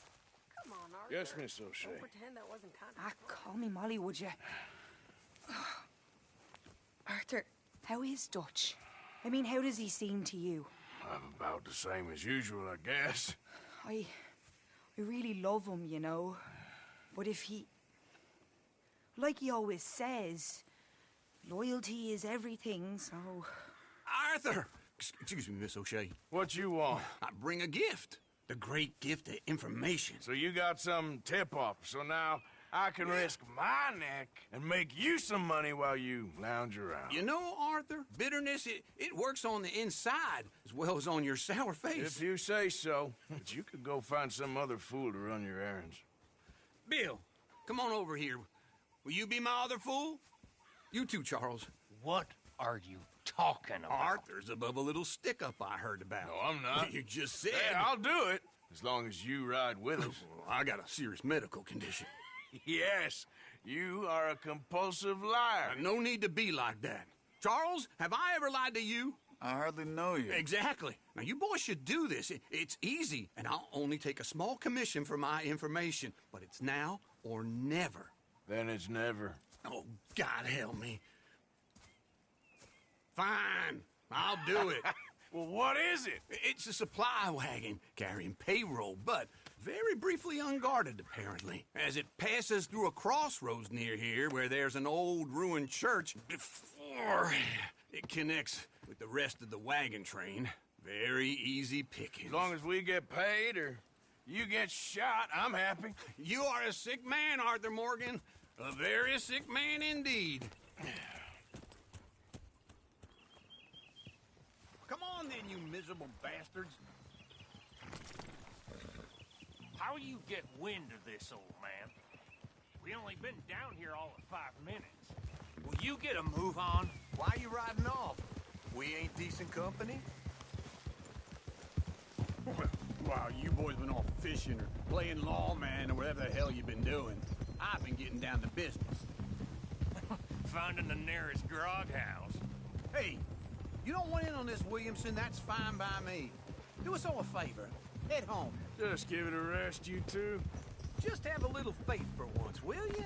Come on, Arthur. Yes, Miss O'Shea. Don't pretend that wasn't kind of... Ah, call me Molly, would you? Arthur, how is Dutch? I mean, how does he seem to you? I'm about the same as usual, I guess. I really love him, you know. But if he... Like he always says, loyalty is everything, so... Arthur! Excuse me, Miss O'Shea. What you want? I bring a gift. The great gift of information. So you got some tip-off, so now I can risk my neck and make you some money while you lounge around. You know, Arthur, bitterness, it works on the inside as well as on your sour face. If you say so. But you could go find some other fool to run your errands. Bill, come on over here. Will you be my other fool? You too, Charles. What are you talking about? Arthur's above a little stick-up I heard about. No, I'm not. You just said... Hey, I'll do it, as long as you ride with us. I got a serious medical condition. Yes, you are a compulsive liar. No need to be like that. Charles, have I ever lied to you? I hardly know you. Exactly. Now, you boys should do this. It's easy, and I'll only take a small commission for my information. But it's now or never. Then it's never. Oh, God help me. Fine, I'll do it. Well, what is it? It's a supply wagon carrying payroll, but very briefly unguarded, apparently. As it passes through a crossroads near here where there's an old ruined church before it connects with the rest of the wagon train. Very easy pickings. As long as we get paid or you get shot, I'm happy. You are a sick man, Arthur Morgan. A very sick man indeed. Come on then, you miserable bastards. How you get wind of this, old man? We only been down here all of 5 minutes. Will you get a move on? Why you riding off? We ain't decent company? Wow, you boys been off fishing or playing lawman or whatever the hell you've been doing. I've been getting down to business. Finding the nearest grog house. Hey, you don't want in on this, Williamson, that's fine by me. Do us all a favor. Head home. Just give it a rest, you two. Just have a little faith for once, will you?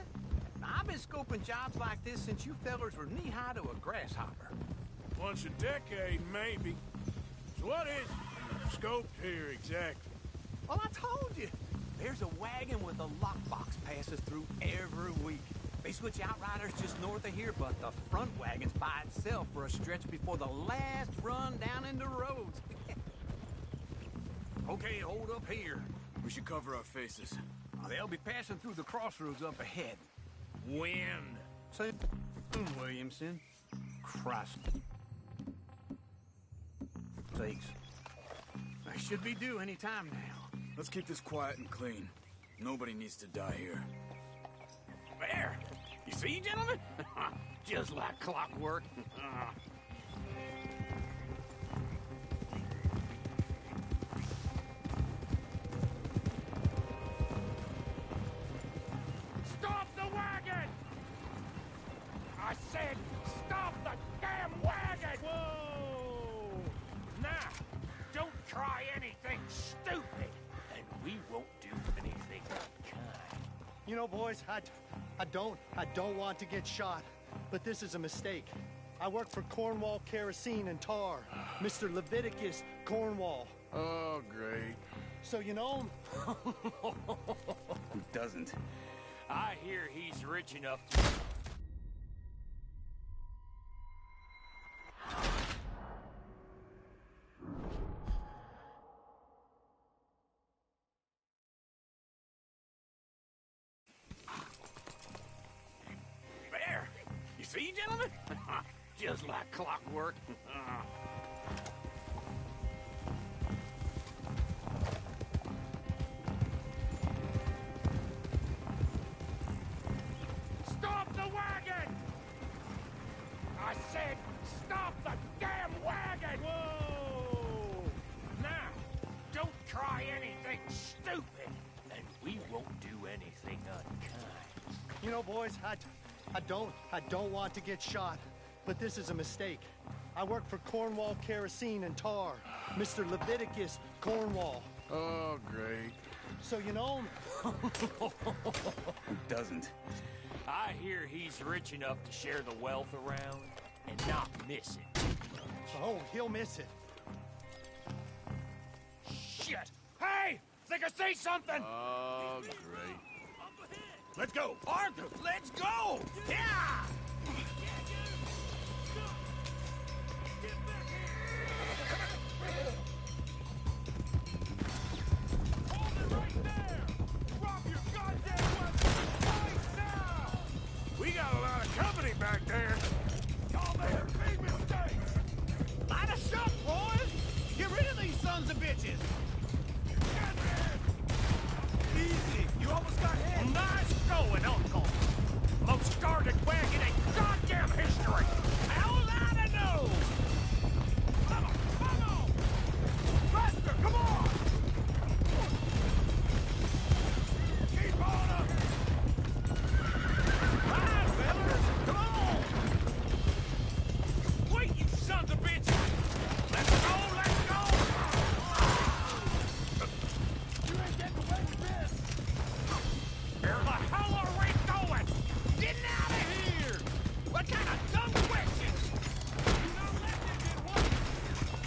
Now, I've been scoping jobs like this since you fellers were knee-high to a grasshopper. Once a decade, maybe. So what is scoped here exactly? Well, I told you. There's a wagon with a lockbox passes through every week. They switch outriders just north of here, but the front wagon's by itself for a stretch before the last run down into Rhodes. Okay, hold up here. We should cover our faces. They'll be passing through the crossroads up ahead. When? Say, Williamson. Christ. Sakes. I should be due any time now. Let's keep this quiet and clean. Nobody needs to die here. There! You see, gentlemen? Just like clockwork. Stop the wagon! I said, stop the damn wagon! Whoa! Now, don't try anything stupid, and we won't do anything unkind. You know, boys, I don't want to get shot, but this is a mistake. I work for Cornwall Kerosene and Tar, Mr. Leviticus Cornwall. Oh, great. So you know him? Who doesn't? I hear he's rich enough to... There! You see, gentlemen? Just like clockwork. Stop the wagon! I said, stop the damn wagon! Whoa! Now, don't try anything stupid, and we won't do anything unkind. You know, boys, I don't want to get shot, but this is a mistake. I work for Cornwall Kerosene and Tar, Mr. Leviticus Cornwall. Oh, great. So you know him? Who doesn't? I hear he's rich enough to share the wealth around and not miss it. Oh, he'll miss it. Shit! Hey! Think I see something? Oh, great. Let's go! Arthur, let's go! Yeah! We got a lot of company back there. Y'all made a big mistake. Light a shot, boys! Get rid of these sons of bitches! Easy. You almost got hit. Nice going, Uncle. Most guarded wagon in goddamn history. How was I to know? Come on! Faster, come on! Keep on up. Right, fellas, come on! Wait, you sons of bitches! Let's go! You ain't getting away with this. Where the hell are we going? Getting out of here! What kind of dumb questions? You don't let them get one.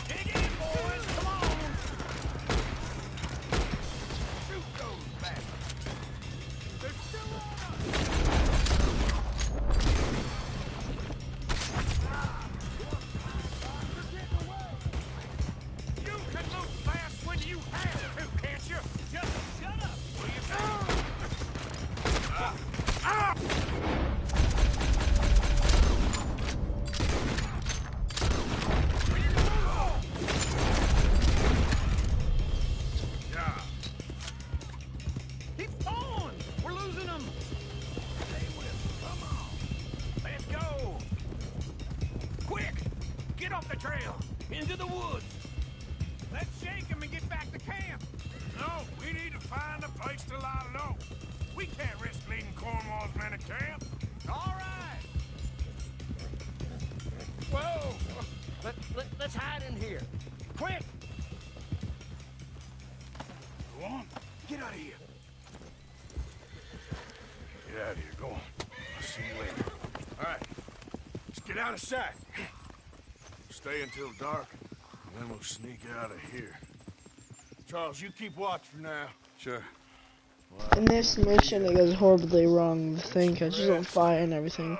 Dig in, boys! Come on! Shoot those bastards! They're still on us! You can move fast when you have to, can't you? Just shut up, will you? Yeah. Keep going! We're losing them! Stay with them. Come on. Let's go! Quick! Get off the trail! Into the woods! Let's shake them and get back to camp! No, we need to find a place to lie low. We can't risk leading Cornwall's men to camp. All right! Whoa! Let's hide in here. Quick! Go on. Get out of here. Get out of here. Go on. I'll see you later. All right. Let's get out of sight. Stay until dark, and then we'll sneak out of here. Charles, you keep watch for now. Sure. In this mission, it goes horribly wrong. The thing catches on fire and everything.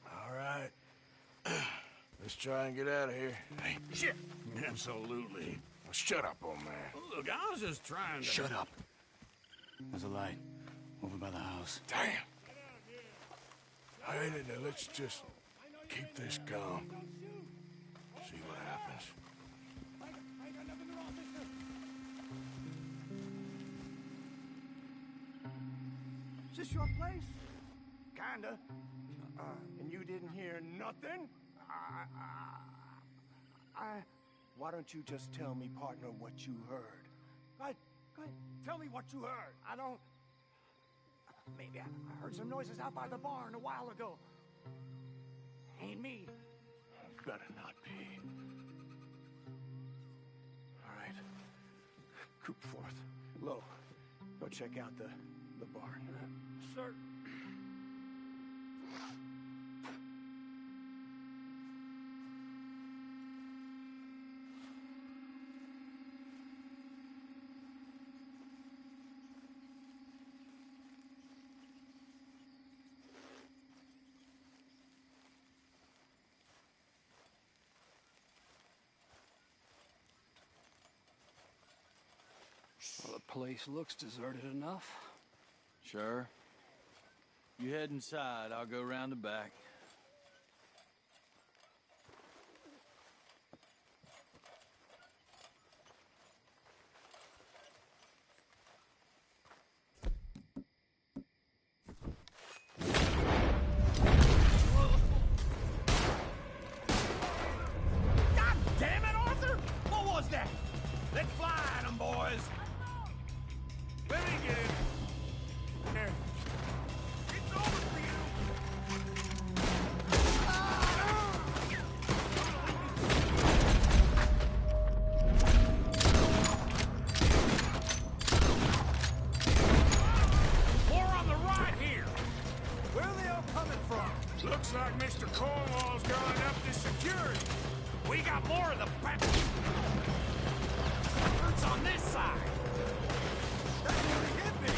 All right. Let's try and get out of here. Hey, shit. Absolutely. Now shut up, old man. Look, I was just trying to... Shut up. There's a light over by the house. Damn. All right, now let's just keep this calm. See what happens. Is this your place? Kinda. And you didn't hear nothing? Why don't you just tell me, partner, what you heard? Go ahead. Tell me what you heard. I don't... Maybe I heard some noises out by the barn a while ago. Ain't me. Better not be. All right. Coop forth. Lo, go check out the barn. Sir. Well, the place looks deserted enough. Sure. You head inside, I'll go round the back. God damn it, Arthur! What was that? Let's fly at them, boys! Let me get in. There. from? Looks like Mr. Cornwall's gone up to security. We got more of the It's on this side. That nearly hit me.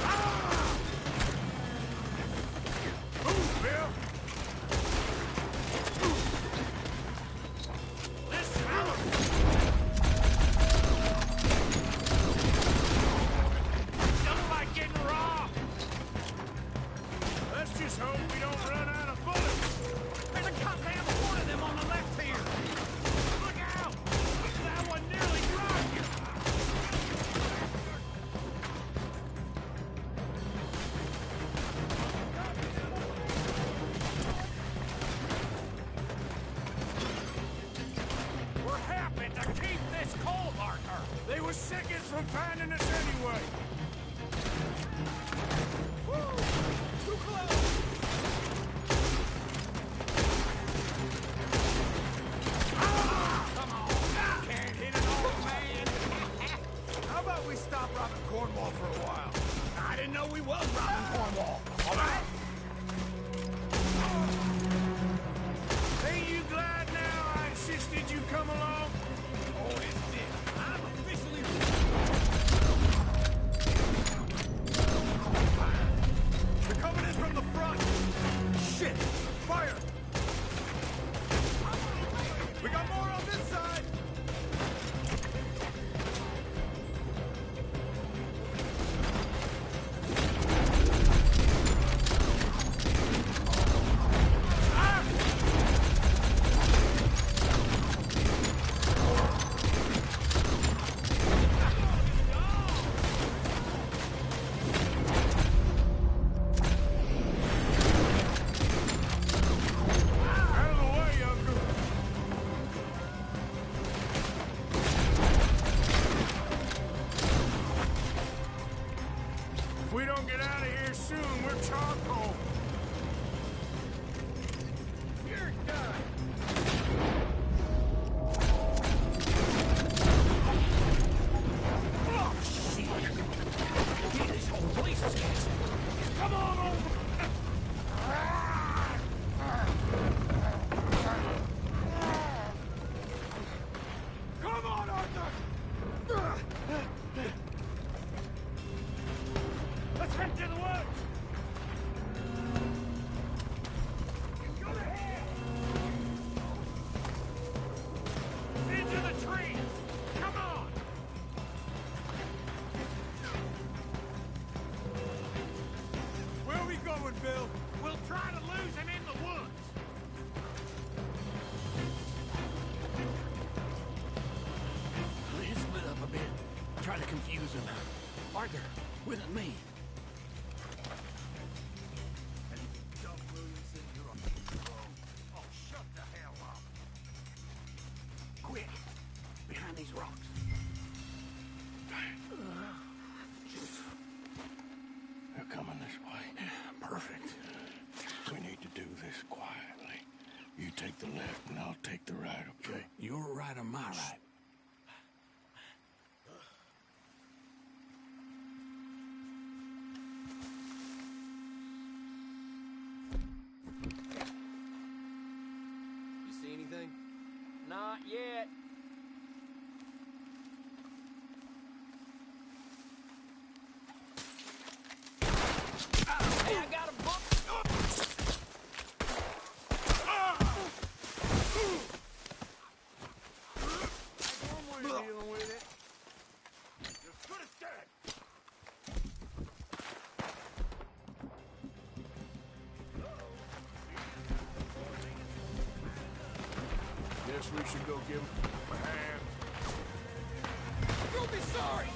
Ah! Move, Bill. Listen out. Don't like getting raw. Let's just hope we don't run out of bullets. There's a goddamn horde of them on the left here. Look out! That one nearly dropped you. What happened to keep this coal marker? They were seconds from finding us anyway. Woo! Too close! Come on! Can't hit an old man! How about we stop robbing Cornwall for a while? I didn't know we was robbing Cornwall. All right? Ain't you glad now I insisted you come along? Oh, it's it. I'm officially... They're coming in from the front! Shit! Fire! We got more on this side! Out of the way, Uncle! If we don't get out of here soon, we're charcoal. You're done. Oh, shit. Get this whole place is catching. Come on over. Come on, Arthur. Let's head to the woods! Go ahead! Into the trees! Come on! Where are we going, Bill? We'll try to lose him in the woods! Let's split up a bit. Try to confuse him. Arthur, with me. Oh, shut the hell up. Quick, behind these rocks. They're coming this way. Perfect. We need to do this quietly. You take the left and I'll take the right, okay? Your right or my right? You see anything? Not yet. Hey, I got a book. One way of dealing with it. You're as good as dead. Guess we should go give him a hand. You'll be sorry.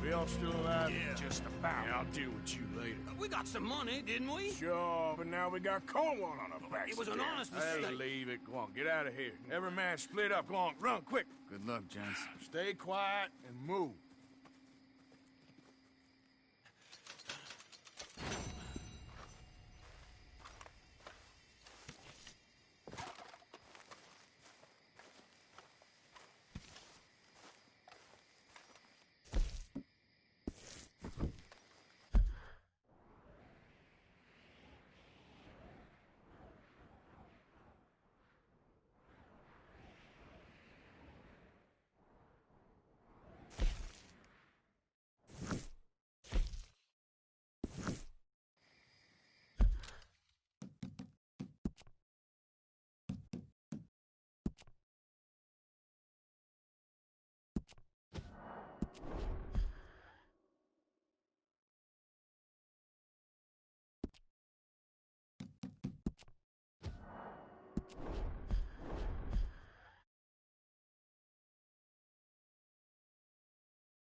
We all still alive? Yeah. Just about. Yeah, I'll deal with you later. We got some money, didn't we? Sure, but now we got Cornwall on our backs. It was an again. honest mistake. Leave it. Go on, get out of here. Every man split up. Go on, run quick. Good luck, gents. Stay quiet and move.